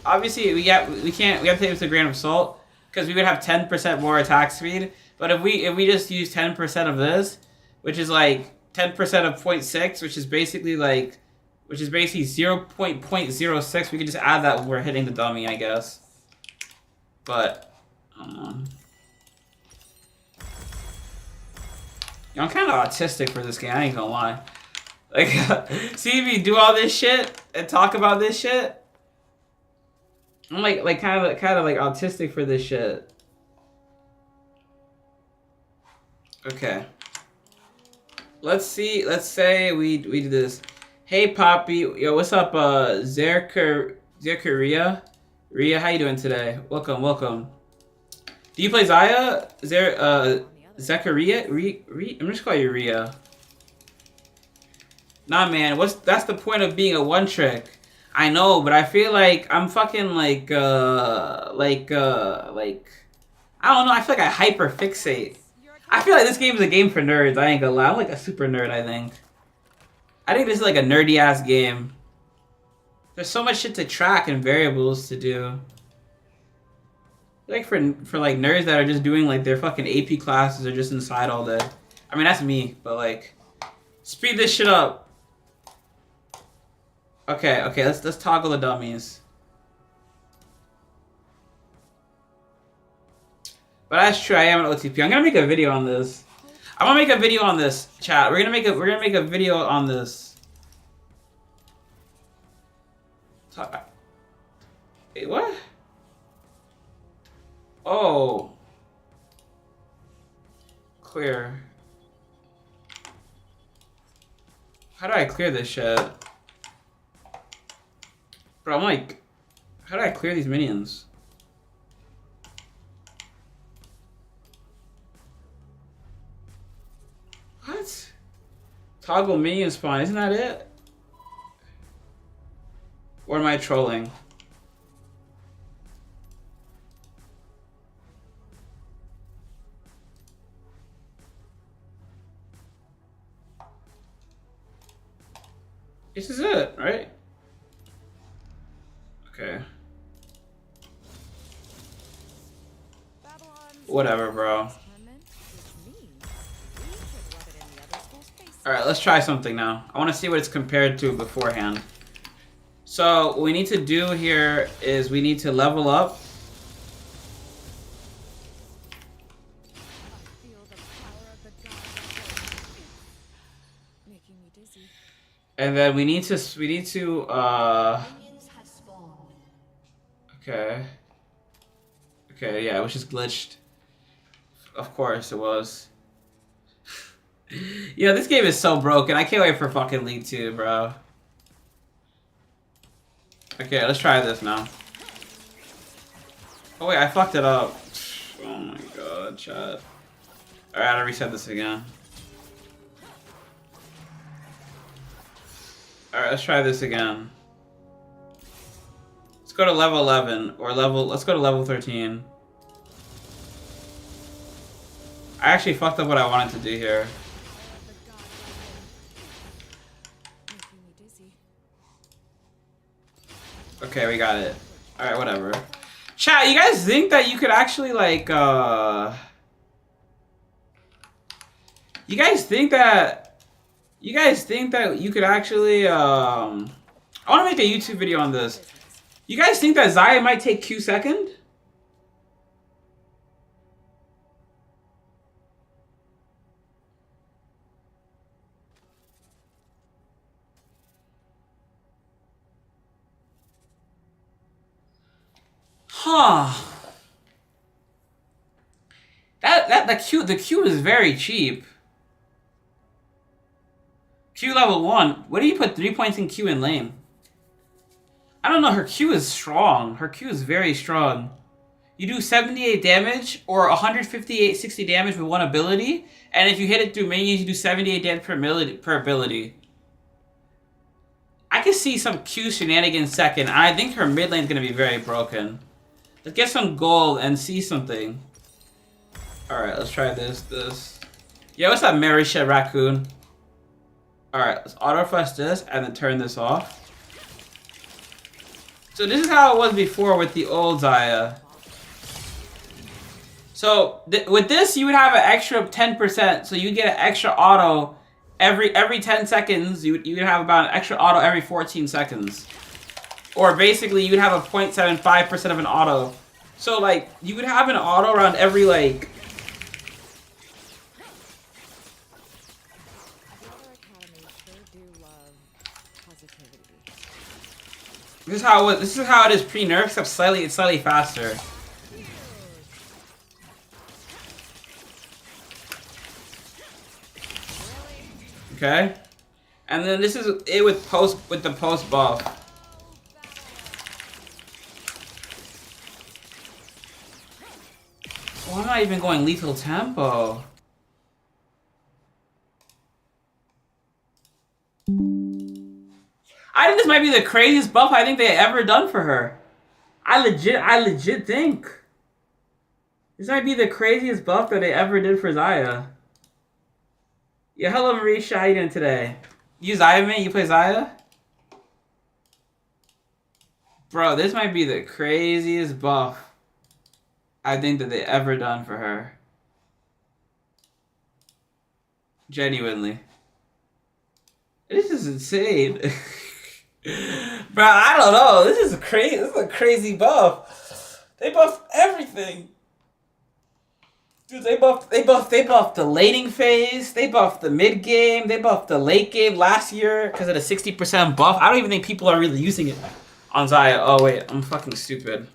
Obviously, we have to take this with a grain of salt. Because we would have 10% more attack speed. But if we just use 10% of this, which is like 10% of 0.6, which is basically like... Which is basically 0.06. We can just add that when we're hitting the dummy, I guess. But, I'm kind of autistic for this game, I ain't gonna lie. Like, see me do all this shit and talk about this shit? I'm like kind of like autistic for this shit. Okay. Let's say we do this. Hey Poppy, yo, what's up, Zerkaria? Ria, how you doing today? Welcome. Do you play Xayah? Zechariah? I'm just calling you Ria. Nah, man, that's the point of being a one trick. I know, but I feel like I'm fucking like I don't know. I feel like I hyper fixate. I feel like this game is a game for nerds. I ain't gonna lie. I'm like a super nerd. I think this is like a nerdy ass game. There's so much shit to track and variables to do. Like for like nerds that are just doing like their fucking AP classes or just inside all day. I mean that's me, but like speed this shit up. Okay, let's toggle the dummies. But that's true, I am an OTP. I'm gonna make a video on this. I'm gonna make a video on this, chat. We're gonna make a video on this. Wait, what? Oh. Clear. How do I clear this shit? Bro, I'm like, how do I clear these minions? What? Toggle minion spawn, isn't that it? Or am I trolling? This is it, right? Okay. Whatever, bro. Alright, let's try something now. I want to see what it's compared to beforehand. So, what we need to do here is we need to level up. And then we need to Minions have spawned. Okay. Okay, yeah, it was just glitched. Of course it was. Yeah, this game is so broken. I can't wait for fucking League 2, bro. Okay, let's try this now. Oh wait, I fucked it up. Oh my god, chat. Alright, I gotta reset this again. Alright, let's try this again. Let's go to level 11, or let's go to level 13. I actually fucked up what I wanted to do here. Okay, we got it. Alright, whatever. Chat, you guys think that you could actually, like, You guys think that you could actually, I want to make a YouTube video on this. You guys think that Xayah might take Q second? Huh. The Q is very cheap. Q level 1. What do you put 3 points in Q in lane? I don't know, her Q is strong. Her Q is very strong. You do 78 damage or 60 damage with one ability, and if you hit it through minions, you do 78 damage per ability. I can see some Q shenanigans second, and I think her mid lane is going to be very broken. Let's get some gold and see something. Alright, let's try this. Yeah, what's that Mary shit raccoon? Alright, let's auto flush this and then turn this off. So this is how it was before with the old Xayah. So with this, you would have an extra 10%. So you would get an extra auto every 10 seconds. You would have about an extra auto every 14 seconds. Or basically, you would have a 0.75% of an auto. So like, you would have an auto around every like... This is how it is pre-nerf, except it's slightly faster. Okay, and then this is it with the post buff. Why am I even going lethal tempo? I think this might be the craziest buff I think they ever done for her. I legit think this might be the craziest buff that they ever did for Xayah. Yeah, hello Marisha, how you doing today? You Xayah, man? You play Xayah? Bro, this might be the craziest buff. I think that they ever done for her. Genuinely. This is insane. Bro, I don't know. This is crazy. This is a crazy buff. They buffed everything. Dude, they buffed the laning phase, they buffed the mid game, they buffed the late game last year because of the 60% buff. I don't even think people are really using it on Xayah. Oh wait, I'm fucking stupid.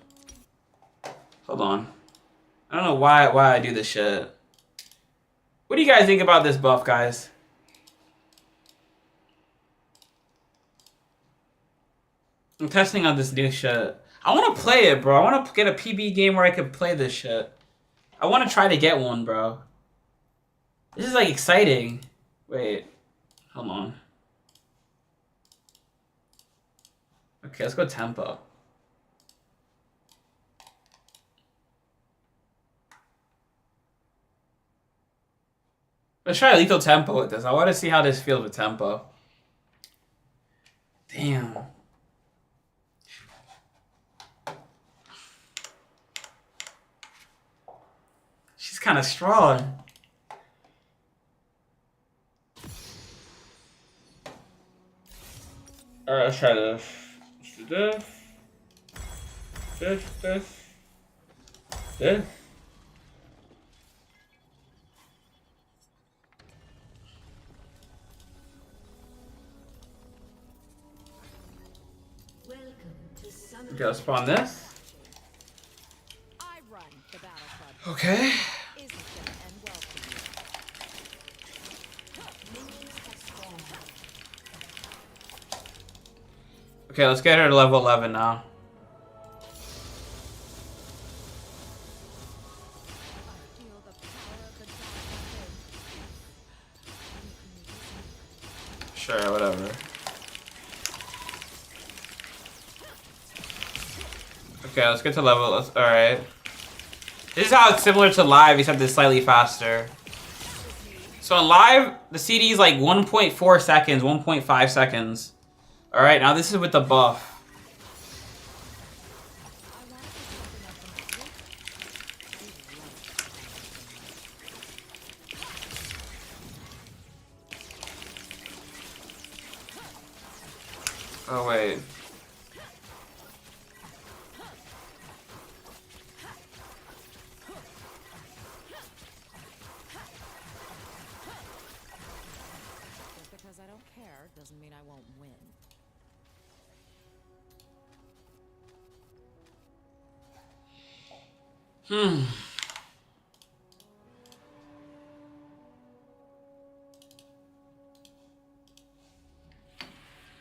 Hold on. I don't know why I do this shit. What do you guys think about this buff, guys? I'm testing out this new shit. I want to play it, bro. I want to get a PB game where I can play this shit. I want to try to get one, bro. This is, like, exciting. Wait. Hold on. Okay, let's go tempo. Let's try lethal tempo with this. I want to see how this feels with tempo. Damn. She's kind of strong. Alright, let's try this. Let's do this. This. Welcome to Summer. Okay, let's spawn this. I run the battle club. Okay. Isn't it and welcome you. Minions have spawned. Okay, let's get her to level 11 now. I feel the power of the dragon. Sure, whatever. Okay, let's get to level. Alright. This is how it's similar to live, except it's slightly faster. So in live, the CD is like 1.4 seconds, 1.5 seconds. Alright, now this is with the buff. Oh, wait. Just because I don't care doesn't mean I won't win.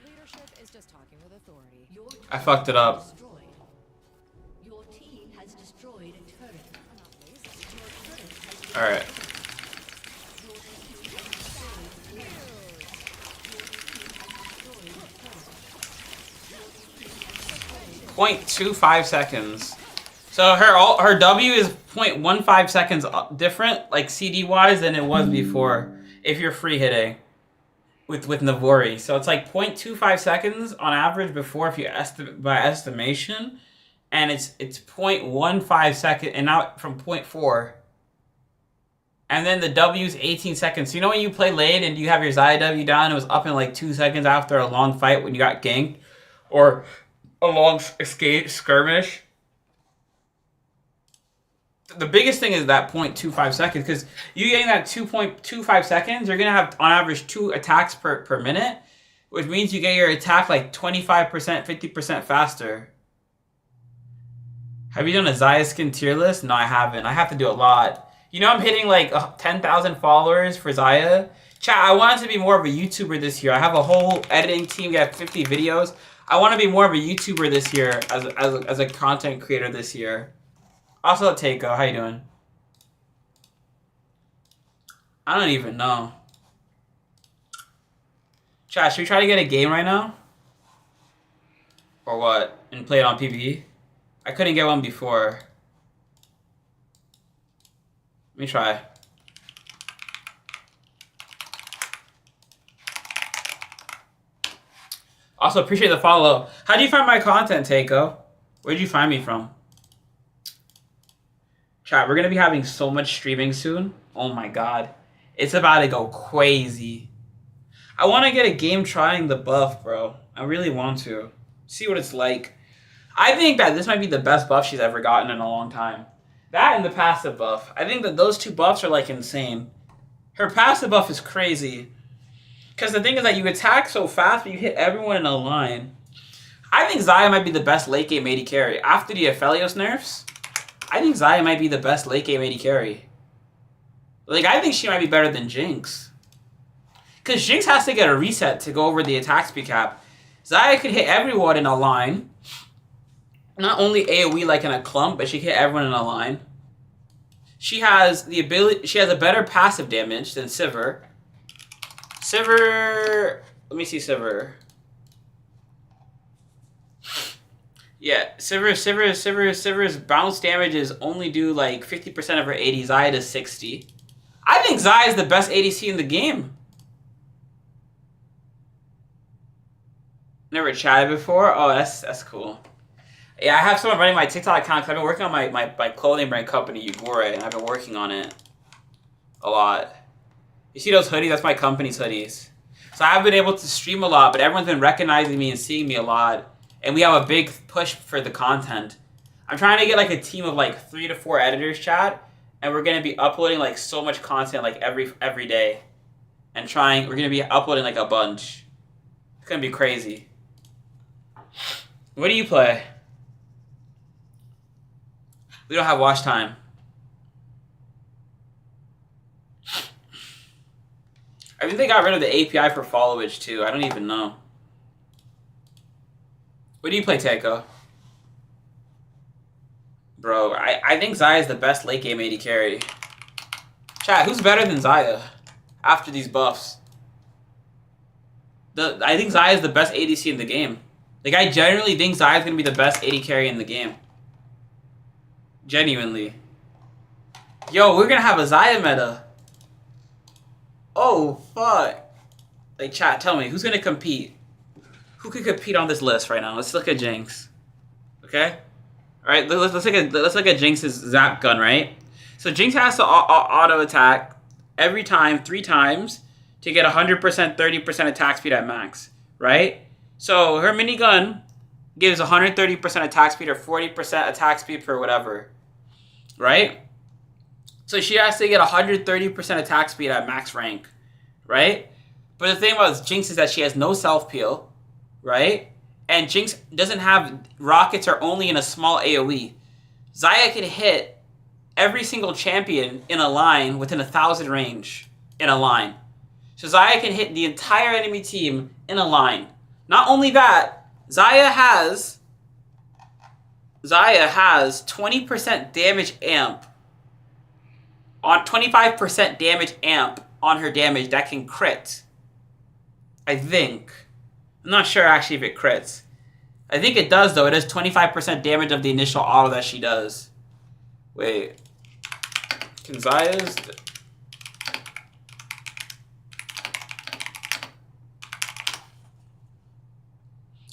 Leadership is just talking with authority. Your I fucked it up. destroyed. Your team has destroyed a turret. I'm not lazy. Your turret has been Alright. destroyed. 0.25 seconds. So her W is 0.15 seconds different, like CD wise, than it was before. If you're free hitting with Navori, so it's like 0.25 seconds on average before, if you by estimation, and it's 0.15 second, and now from 0.4. And then the W is 18 seconds. So you know when you play late and you have your Xayah W down, it was up in like 2 seconds after a long fight when you got ganked, or a long escape skirmish. The biggest thing is that 0.25 seconds, because you getting that 2.25 seconds, you're gonna have on average 2 attacks per minute, which means you get your attack like 25%, 50% faster. Have you done a Xayah skin tier list? No, I haven't. I have to do a lot. You know, I'm hitting like 10,000 followers for Xayah. Chat, I wanted to be more of a YouTuber this year. I have a whole editing team. We have 50 videos. I want to be more of a YouTuber this year, as a content creator this year. Also, Takeo, how you doing? I don't even know. Chat, should we try to get a game right now? Or what? And play it on PvE? I couldn't get one before. Let me try. Also, appreciate the follow. How do you find my content, Takeo? Where did you find me from? Chat, we're gonna be having so much streaming soon. Oh my god. It's about to go crazy. I want to get a game trying the buff, bro. I really want to. See what it's like. I think that this might be the best buff she's ever gotten in a long time. That and the passive buff. I think that those two buffs are like insane. Her passive buff is crazy. Because the thing is that you attack so fast, but you hit everyone in a line. I think Xayah might be the best late game AD carry. After the Aphelios nerfs, I think Xayah might be the best late game AD carry. Like, I think she might be better than Jinx. Because Jinx has to get a reset to go over the attack speed cap. Xayah could hit everyone in a line. Not only AoE like in a clump, but she can hit everyone in a line. She has the ability. She has a better passive damage than Sivir. Sivir. Let me see Sivir. Yeah, Sivir's bounce damages only do like 50% of her AD. Xayah does 60. I think Xayah is the best ADC in the game. Never chatted before? Oh, that's cool. Yeah, I have someone running my TikTok account because I've been working on my clothing brand company, Yugure, and I've been working on it a lot. You see those hoodies? That's my company's hoodies. So I've been able to stream a lot, but everyone's been recognizing me and seeing me a lot. And we have a big push for the content. I'm trying to get like a team of like 3 to 4 editors, chat, and we're gonna be uploading like so much content like every day. And we're gonna be uploading like a bunch. It's gonna be crazy. What do you play? We don't have watch time. I think they got rid of the API for followage too. I don't even know. What do you play, Teiko? Bro, I think Xayah is the best late game AD carry. Chat, who's better than Xayah after these buffs? I think Xayah is the best ADC in the game. Like, I genuinely think Xayah is going to be the best AD carry in the game. Genuinely. Yo, we're going to have a Xayah meta. Oh, fuck. Like, chat, tell me, who's going to compete? Who could compete on this list right now? Let's look at Jinx. Okay? Alright, let's look at Jinx's zap gun, right? So Jinx has to auto attack every time, 3 times, to get 100%, 30% attack speed at max, right? So her minigun gives 130% attack speed or 40% attack speed per whatever, right? So she has to get 130% attack speed at max rank, right? But the thing about Jinx is that she has no self-peel, right? And Jinx doesn't have rockets are only in a small AoE. Xayah can hit every single champion in a line within 1,000 range in a line. So Xayah can hit the entire enemy team in a line. Not only that, Xayah has 20% damage amp on 25% damage amp on her damage that can crit. I think. I'm not sure actually if it crits. I think it does though. It does 25% damage of the initial auto that she does. Wait. Can Xayah's...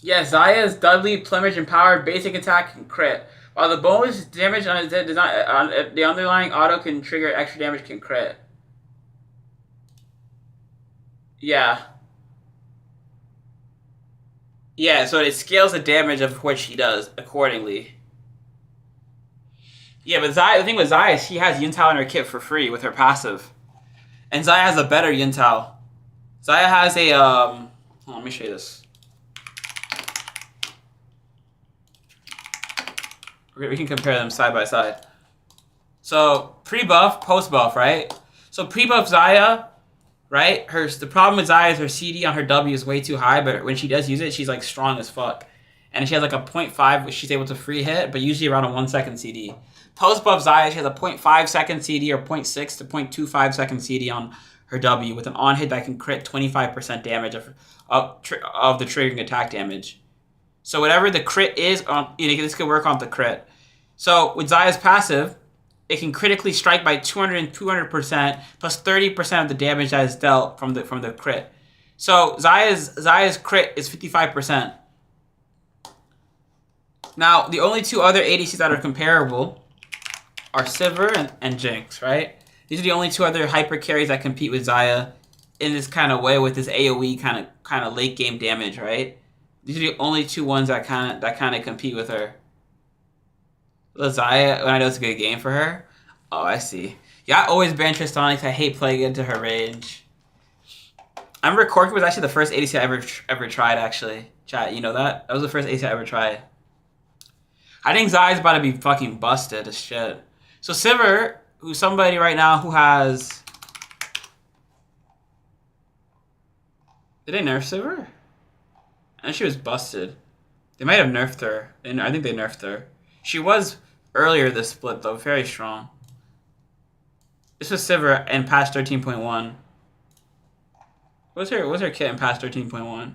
Yeah, Xayah's Dudley, Plumage, and Power basic attack can crit. While the bonus damage on the underlying auto can trigger extra damage can crit. Yeah. Yeah, so it scales the damage of what she does accordingly. Yeah, but Xayah, the thing with Xayah is she has Yintao in her kit for free with her passive. And Xayah has a better Yintao. Xayah has a, hold on, let me show you this. We can compare them side by side. So, pre-buff, post-buff, right? So, pre-buff Xayah, right? The problem with Xayah is her CD on her W is way too high, but when she does use it, she's like strong as fuck. And she has like a 0.5, which she's able to free hit, but usually around a 1 second CD. Post-buff Xayah, she has a 0.5 second CD or 0.6 to 0.25 second CD on her W with an on-hit that can crit 25% damage of the triggering attack damage. So whatever the crit is, this could work on the crit. So with Xayah's passive, it can critically strike by 200 and 200% plus 30% of the damage that is dealt from the crit. So Xayah's crit is 55%. Now the only 2 other ADCs that are comparable are Sivir and Jinx, right? These are the only two other hyper carries that compete with Xayah in this kind of way with this AoE kind of late game damage, right? These are the only two ones that kind of compete with her. Xayah, I know it's a good game for her. Oh, I see. Yeah, I always ban Tristana because I hate playing into her range. I remember Corki was actually the first ADC I ever tried, actually. Chat, you know that? That was the first ADC I ever tried. I think Xayah's about to be fucking busted as shit. So Sivir, who's somebody right now who has... Did they nerf Sivir? I know she was busted. They might have nerfed her. And I think they nerfed her. She was earlier this split though, very strong. This was Sivir in patch 13.1. What's her kit in patch 13.1?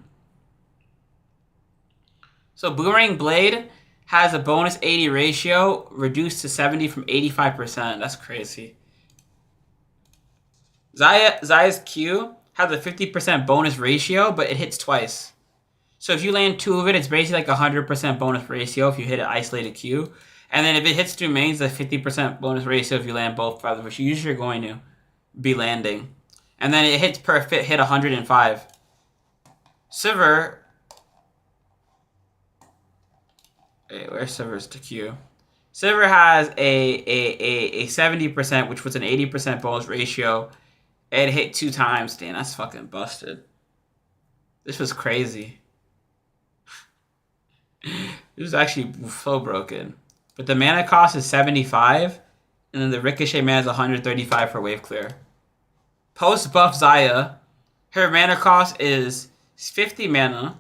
So Boomerang Blade has a bonus 80 ratio reduced to 70 from 85%. That's crazy. Xayah's Q has a 50% bonus ratio, but it hits twice. So if you land 2 of it, it's basically like a 100% bonus ratio if you hit an isolated Q. And then if it hits 2 mains, it's a 50% bonus ratio if you land both brothers, which usually you're going to be landing. And then it hits per hit 105. Sivir... Wait, where's Sivir's to Q? Sivir has a 70%, which was an 80% bonus ratio. It hit 2 times. Damn, that's fucking busted. This was crazy. This was actually so broken. But the mana cost is 75, and then the Ricochet mana is 135 for wave clear. Post buff Xayah, her mana cost is 50 mana,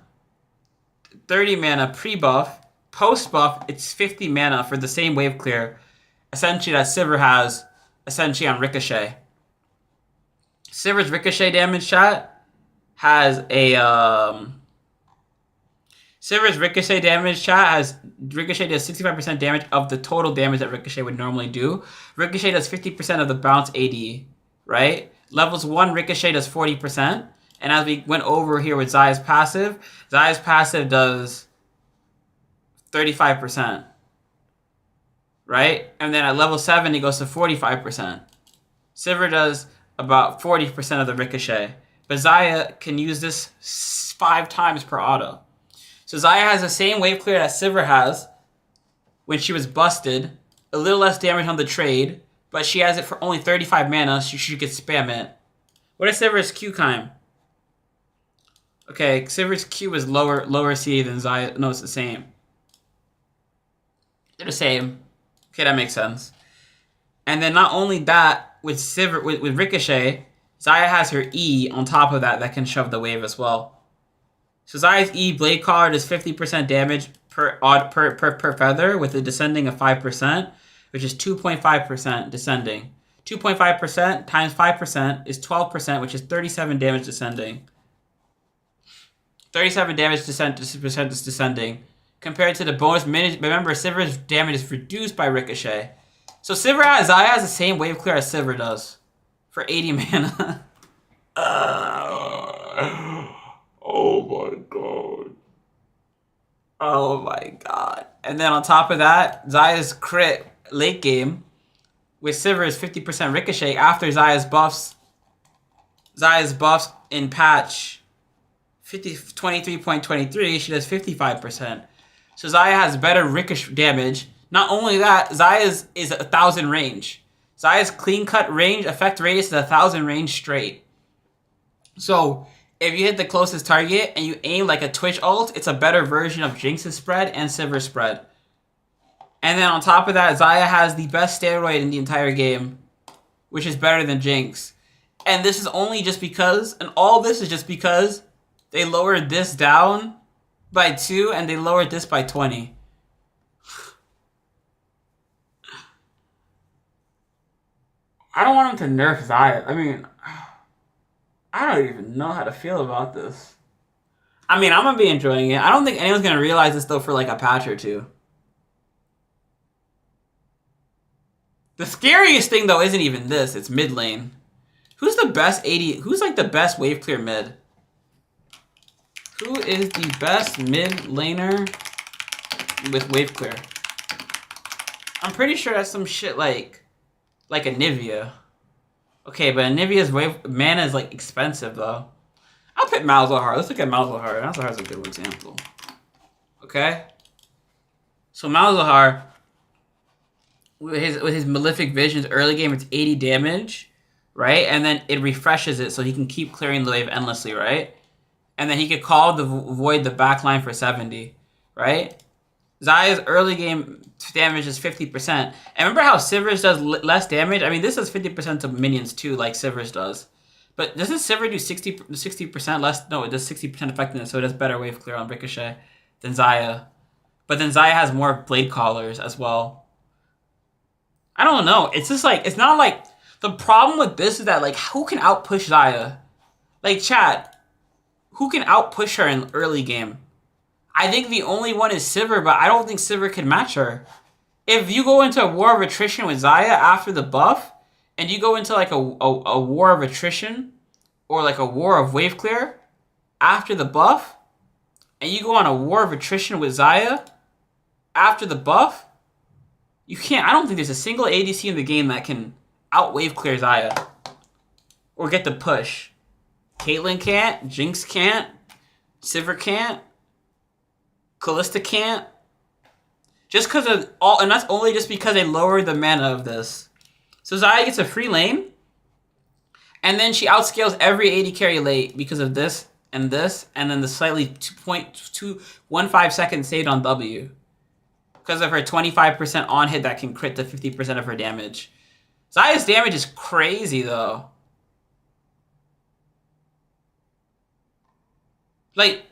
30 mana pre-buff. Post buff, it's 50 mana for the same wave clear, essentially that Sivir has, essentially on Ricochet. Sivir's Ricochet damage chat has a Sivir's Ricochet damage chat has Ricochet does 65% damage of the total damage that Ricochet would normally do. Ricochet does 50% of the bounce AD, right? Levels 1 Ricochet does 40%. And as we went over here with Xayah's passive does 35%. Right? And then at level 7 it goes to 45%. Sivir does about 40% of the Ricochet. But Xayah can use this 5 times per auto. So Xayah has the same wave clear that Sivir has when she was busted. A little less damage on the trade, but she has it for only 35 mana, so she could spam it. What is Sivir's Q time? Okay, Sivir's Q is lower CA than Xayah. No, it's the same. They're the same. Okay, that makes sense. And then not only that, with Sivir, with Ricochet, Xayah has her E on top of that can shove the wave as well. So Xayah's E Blade Caller does 50% damage per feather with a descending of 5%, which is 2.5% descending. 2.5% times 5% is 12%, which is 37 damage descending. 37 damage percent is descending. Compared to the bonus minute, remember Sivir's damage is reduced by Ricochet. So Xayah has the same wave clear as Sivir does for 80 mana. Oh my god. Oh my god. And then on top of that, Xayah's crit late game with Sivir's 50% Ricochet after Xayah's buffs in patch 23.23, she does 55%. So Xayah has better Ricochet damage. Not only that, Xayah's is 1,000 range. Xayah's clean cut range, effect radius is 1,000 range straight. So if you hit the closest target and you aim like a Twitch ult, it's a better version of Jinx's spread and Sivir's spread. And then on top of that, Xayah has the best steroid in the entire game, which is better than Jinx. And this is only just because, and all this is just because they lowered this down by 2 and they lowered this by 20. I don't want them to nerf Xayah. I mean, I don't even know how to feel about this. I mean, I'm going to be enjoying it. I don't think anyone's going to realize this, though, for like a patch or 2. The scariest thing, though, isn't even this. It's mid lane. Who's the best 80? Who's like the best wave clear mid? Who is the best mid laner with wave clear? I'm pretty sure that's some shit like a Nivea. Okay, but Nivea's mana is like expensive though. I'll pick Malzahar. Let's look at Malzahar. Malzahar's a good example. Okay? So Malzahar, with his Malefic Visions early game, it's 80 damage, right? And then it refreshes it so he can keep clearing the wave endlessly, right? And then he could call the Void the backline for 70, right? Xayah's early game damage is 50%. And remember how Sivers does less damage? I mean, this does 50% to minions too, like Sivers does. But doesn't Sivir do 60% less? No, it does 60% effectiveness, so it does better wave clear on Ricochet than Xayah. But then Xayah has more Blade Callers as well. I don't know. It's just like, it's not like, the problem with this is that, like, who can outpush Xayah? Like, chat, who can outpush her in early game? I think the only one is Sivir, but I don't think Sivir can match her. If you go into a war of attrition with Xayah after the buff, and you go into like a war of attrition, or like a war of wave clear after the buff, and you go on a war of attrition with Xayah after the buff, you can't. I don't think there's a single ADC in the game that can out wave clear Xayah or get the push. Caitlyn can't, Jinx can't, Sivir can't, Kalista can't. Just because of all, and that's only just because they lowered the mana of this. So Xayah gets a free lane, and then she outscales every 80 carry late because of this, and then the slightly 2.215 seconds saved on W. Because of her 25% on hit that can crit to 50% of her damage. Xayah's damage is crazy though. Like,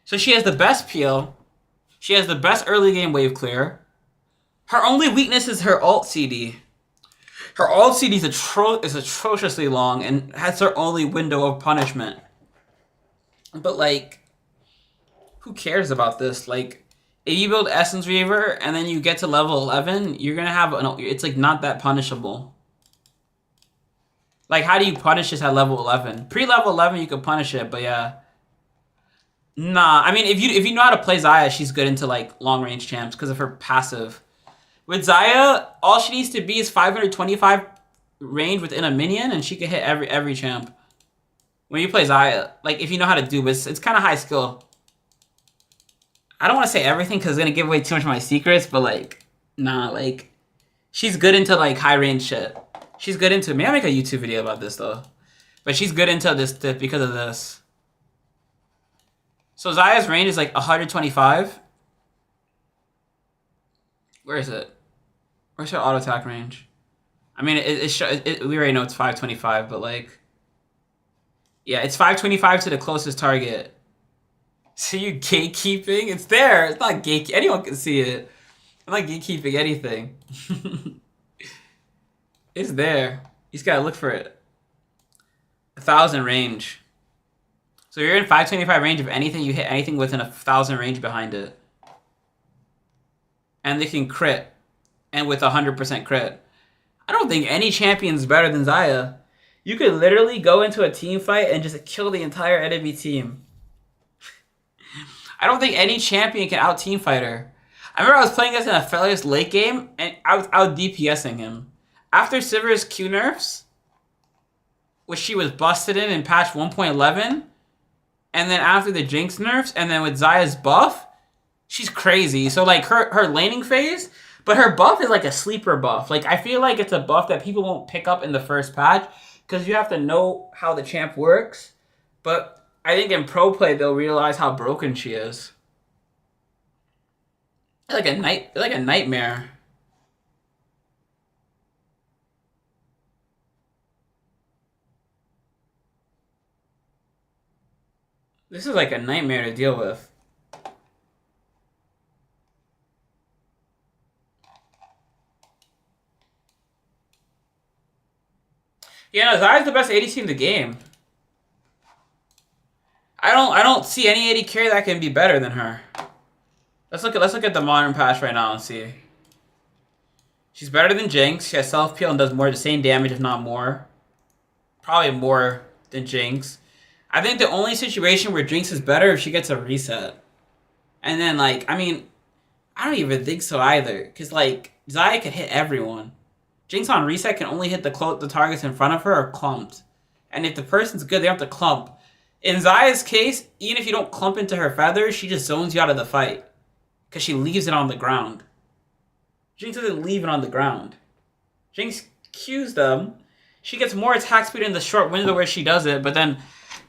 so she has the best peel, she has the best early game wave clear. Her only weakness is her ult CD. Her ult CD is atrociously long and has her only window of punishment. But, like, who cares about this? Like, if you build Essence Reaver and then you get to level 11, you're going to have it's, like, not that punishable. Like, how do you punish this at level 11? Pre-level 11, you could punish it, but yeah. Nah, I mean, if you know how to play Xayah, she's good into, like, long-range champs because of her passive. With Xayah, all she needs to be is 525 range within a minion, and she can hit every champ. When you play Xayah, like, if you know how to do it, it's kind of high skill. I don't want to say everything because it's going to give away too much of my secrets, but, like, nah, like, she's good into, like, high-range shit. She's good into, maybe I'll make a YouTube video about this, though. But she's good into this because of this. So Xayah's range is, like, 125. Where is it? Where's her auto attack range? I mean, we already know it's 525, but like, yeah, it's 525 to the closest target. See you gatekeeping? It's there. It's not gatekeeping. Anyone can see it. I'm not gatekeeping anything. It's there. You just gotta look for it. 1,000 range. So you're in 525 range of anything. You hit anything within 1,000 range behind it. And they can crit. And with 100% crit. I don't think any champion's better than Xayah. You could literally go into a team fight and just kill the entire enemy team. I don't think any champion can out team fight her. I remember I was playing this in a Aphelios late game, and I was out DPSing him. After Sivir's Q nerfs, which she was busted in patch 1.11, and then after the Jinx nerfs, and then with Xayah's buff, she's crazy. So, like, her laning phase, but her buff is like a sleeper buff. Like, I feel like it's a buff that people won't pick up in the first patch because you have to know how the champ works. But I think in pro play, they'll realize how broken she is. It's like a nightmare. This is like a nightmare to deal with. Yeah, no, Xayah's the best ADC in the game. I don't see any AD carry that can be better than her. Let's look at the modern patch right now and see. She's better than Jinx. She has self peel and does more the same damage, if not more. Probably more than Jinx. I think the only situation where Jinx is better if she gets a reset. And then, like, I mean, I don't even think so either. Because, like, Xayah could hit everyone. Jinx on reset can only hit the targets in front of her or clumped. And if the person's good, they don't have to clump. In Xayah's case, even if you don't clump into her feathers, she just zones you out of the fight. Because she leaves it on the ground. Jinx doesn't leave it on the ground. Jinx Qs them. She gets more attack speed in the short window where she does it, but then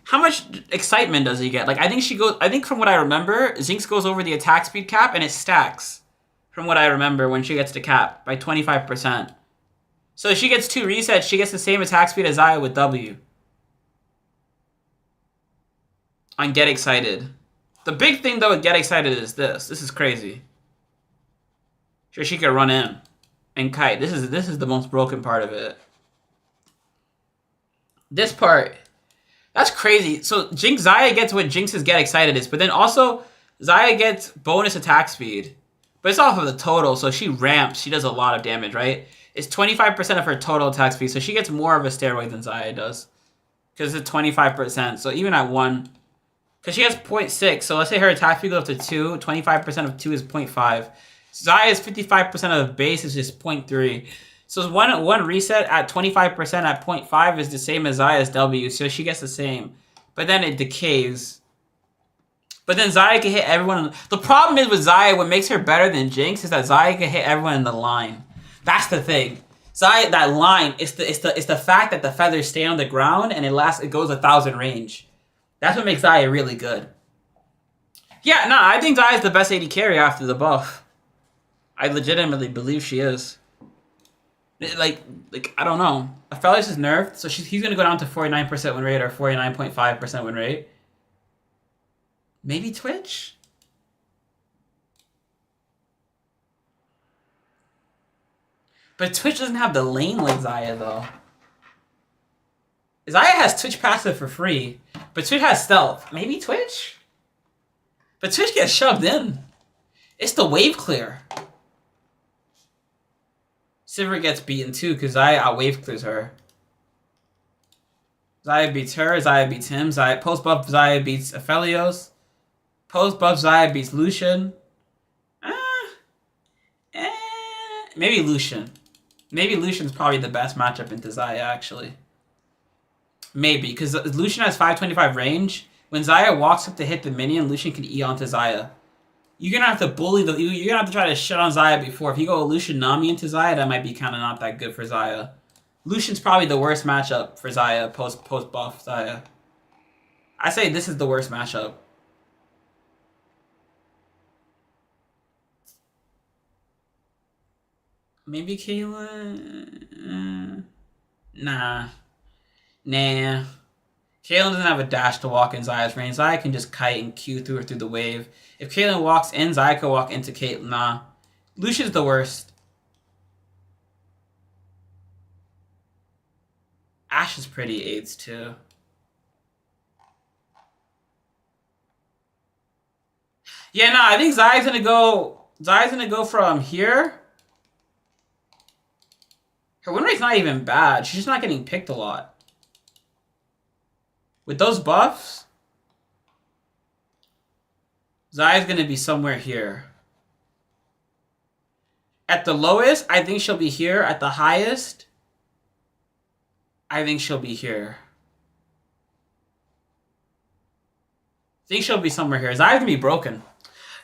how much excitement does he get? Like, I think from what I remember, Jinx goes over the attack speed cap and it stacks. From what I remember when she gets to cap by 25%. So if she gets 2 resets, she gets the same attack speed as Xayah with W. On Get Excited. The big thing though with Get Excited is this. This is crazy. Sure, she could run in and kite. This is the most broken part of it. This part, that's crazy. So Xayah gets what Jinx's Get Excited is, but then also Xayah gets bonus attack speed. But it's off of the total, so she ramps. She does a lot of damage, right? It's 25% of her total attack speed, so she gets more of a steroid than Xayah does. Because it's 25%, so even at 1... Because she has 0.6, so let's say her attack speed goes up to 2. 25% of 2 is 0.5. Xayah's 55% of the base is just 0.3. So one reset at 25% at 0.5 is the same as Xayah's W, so she gets the same. But then it decays. But then Xayah can hit everyone. The problem is with Xayah, what makes her better than Jinx is that Xayah can hit everyone in the line. That's the thing. Xayah, that line, it's the fact that the feathers stay on the ground and it goes 1,000 range. That's what makes Xayah really good. Yeah, no, I think Xayah's the best AD carry after the buff. I legitimately believe she is. Like I don't know. Aphelios is nerfed, so he's gonna go down to 49% win rate or 49.5% win rate. Maybe Twitch? But Twitch doesn't have the lane like Xayah though. Xayah has Twitch passive for free, but Twitch has stealth. Maybe Twitch? But Twitch gets shoved in. It's the wave clear. Sivir gets beaten too because Xayah out wave clears her. Xayah beats her, Xayah beats him, post buff Xayah beats Aphelios. Post buff Xayah beats Lucian. Maybe Lucian. Maybe Lucian's probably the best matchup into Xayah actually. Maybe, because Lucian has 525 range. When Xayah walks up to hit the minion, Lucian can E onto Xayah. You're gonna have to bully you're gonna have to try to shit on Xayah before. If you go Lucian Nami into Xayah, that might be kind of not that good for Xayah. Lucian's probably the worst matchup for Xayah, post buff Xayah. I say this is the worst matchup. Maybe Caitlyn? Nah. Caitlyn doesn't have a dash to walk in Xayah's range. Xayah can just kite and Q through her through the wave. If Caitlyn walks in, Xayah can walk into Caitlyn. Nah. Lucian's the worst. Ashe is pretty AIDS too. Yeah, no, I think Xayah's gonna go from here. Her win rate's not even bad. She's just not getting picked a lot. With those buffs, Xayah's gonna be somewhere here. At the lowest, I think she'll be here. At the highest, I think she'll be here. I think she'll be somewhere here. Xayah's gonna be broken.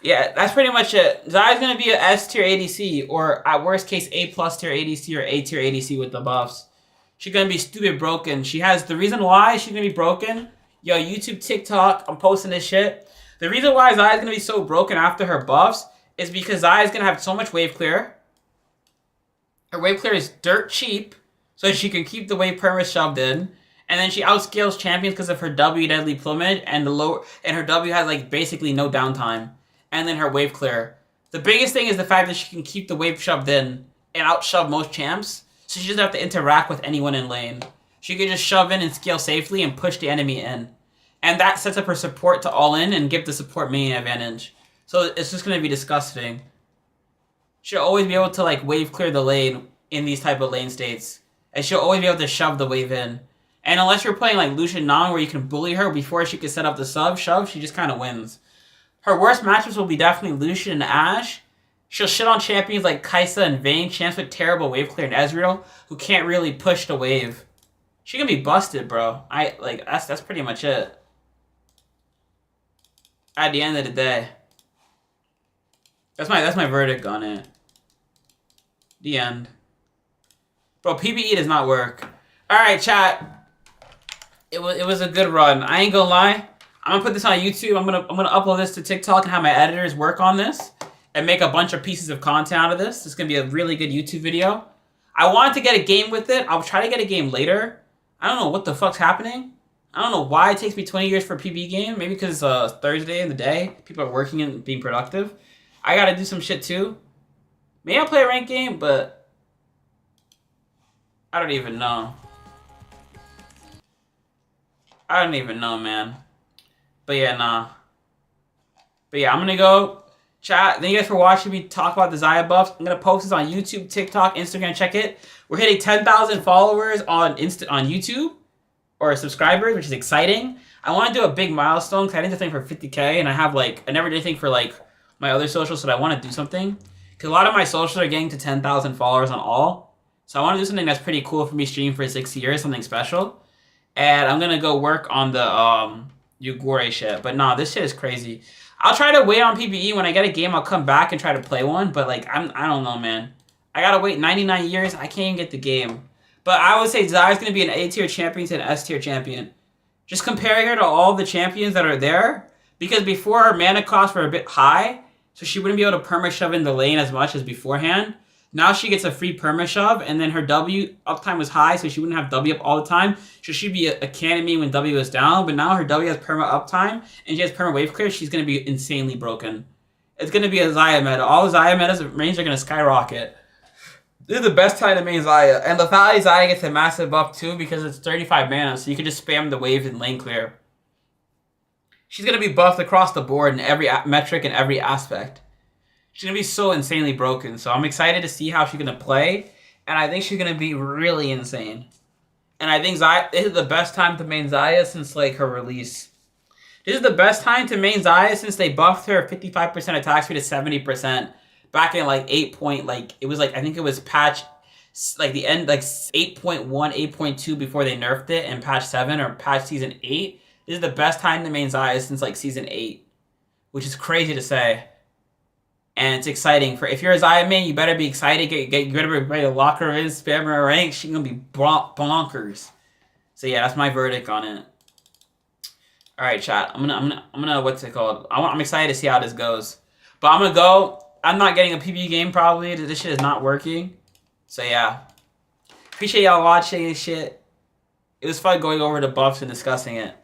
Yeah, that's pretty much it. Xayah's gonna be a S tier ADC, or at worst case A plus tier ADC or A tier ADC with the buffs. She's gonna be stupid broken. She has the reason why she's gonna be broken. Yo, YouTube, TikTok, I'm posting this shit. The reason why Xayah's gonna be so broken after her buffs is because Xayah's gonna have so much wave clear. Her wave clear is dirt cheap, so she can keep the wave perma shoved in. And then she outscales champions because of her W deadly plumage and her W has like basically no downtime. And then her wave clear. The biggest thing is the fact that she can keep the wave shoved in and outshove most champs. So she doesn't have to interact with anyone in lane. She can just shove in and scale safely and push the enemy in. And that sets up her support to all in and give the support minion advantage. So it's just going to be disgusting. She'll always be able to like wave clear the lane in these type of lane states. And she'll always be able to shove the wave in. And unless you're playing like Lucian Nong where you can bully her before she can set up the shove, she just kind of wins. Her worst matchups will be definitely Lucian and Ashe. She'll shit on champions like Kaisa and Vayne, champs with terrible wave clear, and Ezreal, who can't really push the wave. She gonna be busted, bro. That's pretty much it. At the end of the day. That's my verdict on it. The end. Bro, PBE does not work. Alright, chat. It was a good run. I ain't gonna lie. I'm gonna put this on YouTube. I'm gonna upload this to TikTok and have my editors work on this and make a bunch of pieces of content out of this. It's gonna be a really good YouTube video. I wanted to get a game with it. I'll try to get a game later. I don't know what the fuck's happening. I don't know why it takes me 20 years for a PB game. Maybe because it's Thursday in the day. People are working and being productive. I gotta do some shit too. Maybe I'll play a ranked game, but I don't even know. I don't even know, man. But yeah, nah. But yeah, I'm gonna go. Chat, thank you guys for watching me talk about the Xayah buffs. I'm gonna post this on YouTube, TikTok, Instagram. Check it. We're hitting 10,000 followers on YouTube or subscribers, which is exciting. I want to do a big milestone because I didn't do anything for 50K, and I never did anything for like my other socials, so I want to do something. Because a lot of my socials are getting to 10,000 followers on all, so I want to do something that's pretty cool for me streaming for 6 years, something special. And I'm gonna go work on the Yugure shit. But nah, this shit is crazy. I'll try to wait on PBE. When I get a game, I'll come back and try to play one. But like, I don't know, man. I gotta wait 99 years. I can't even get the game. But I would say Xayah's gonna be an A tier champion to an S tier champion. Just comparing her to all the champions that are there. Because before her mana costs were a bit high, so she wouldn't be able to perma shove in the lane as much as beforehand. Now she gets a free perma shove, and then her W uptime was high, so she wouldn't have W up all the time. So she'd be a cannon me when W is down, but now her W has perma uptime, and she has perma wave clear. She's going to be insanely broken. It's going to be a Xayah meta. All the Xayah metas range are going to skyrocket. This is the best time to main Xayah. And the Valley Xayah gets a massive buff too, because it's 35 mana, so you can just spam the wave and lane clear. She's going to be buffed across the board in every metric and every aspect. She's going to be so insanely broken. So I'm excited to see how she's going to play. And I think she's going to be really insane. And I think Xayah, this is the best time to main Xayah since like her release. This is the best time to main Xayah since they buffed her 55% attack speed to 70%. Back in like 8 point, like it was like, I think it was patch, like the end, like 8.1, 8.2 before they nerfed it. And patch 7 or patch season 8. This is the best time to main Xayah since like season 8. Which is crazy to say. And it's exciting. For if you're a Xayah main, you better be excited. You better be ready to lock her in, spam her rank. She's gonna be bonkers. So yeah, that's my verdict on it. All right, chat. I'm gonna what's it called? I'm excited to see how this goes. But I'm gonna go. I'm not getting a PB game probably. This shit is not working. So yeah, appreciate y'all watching this shit. It was fun going over the buffs and discussing it.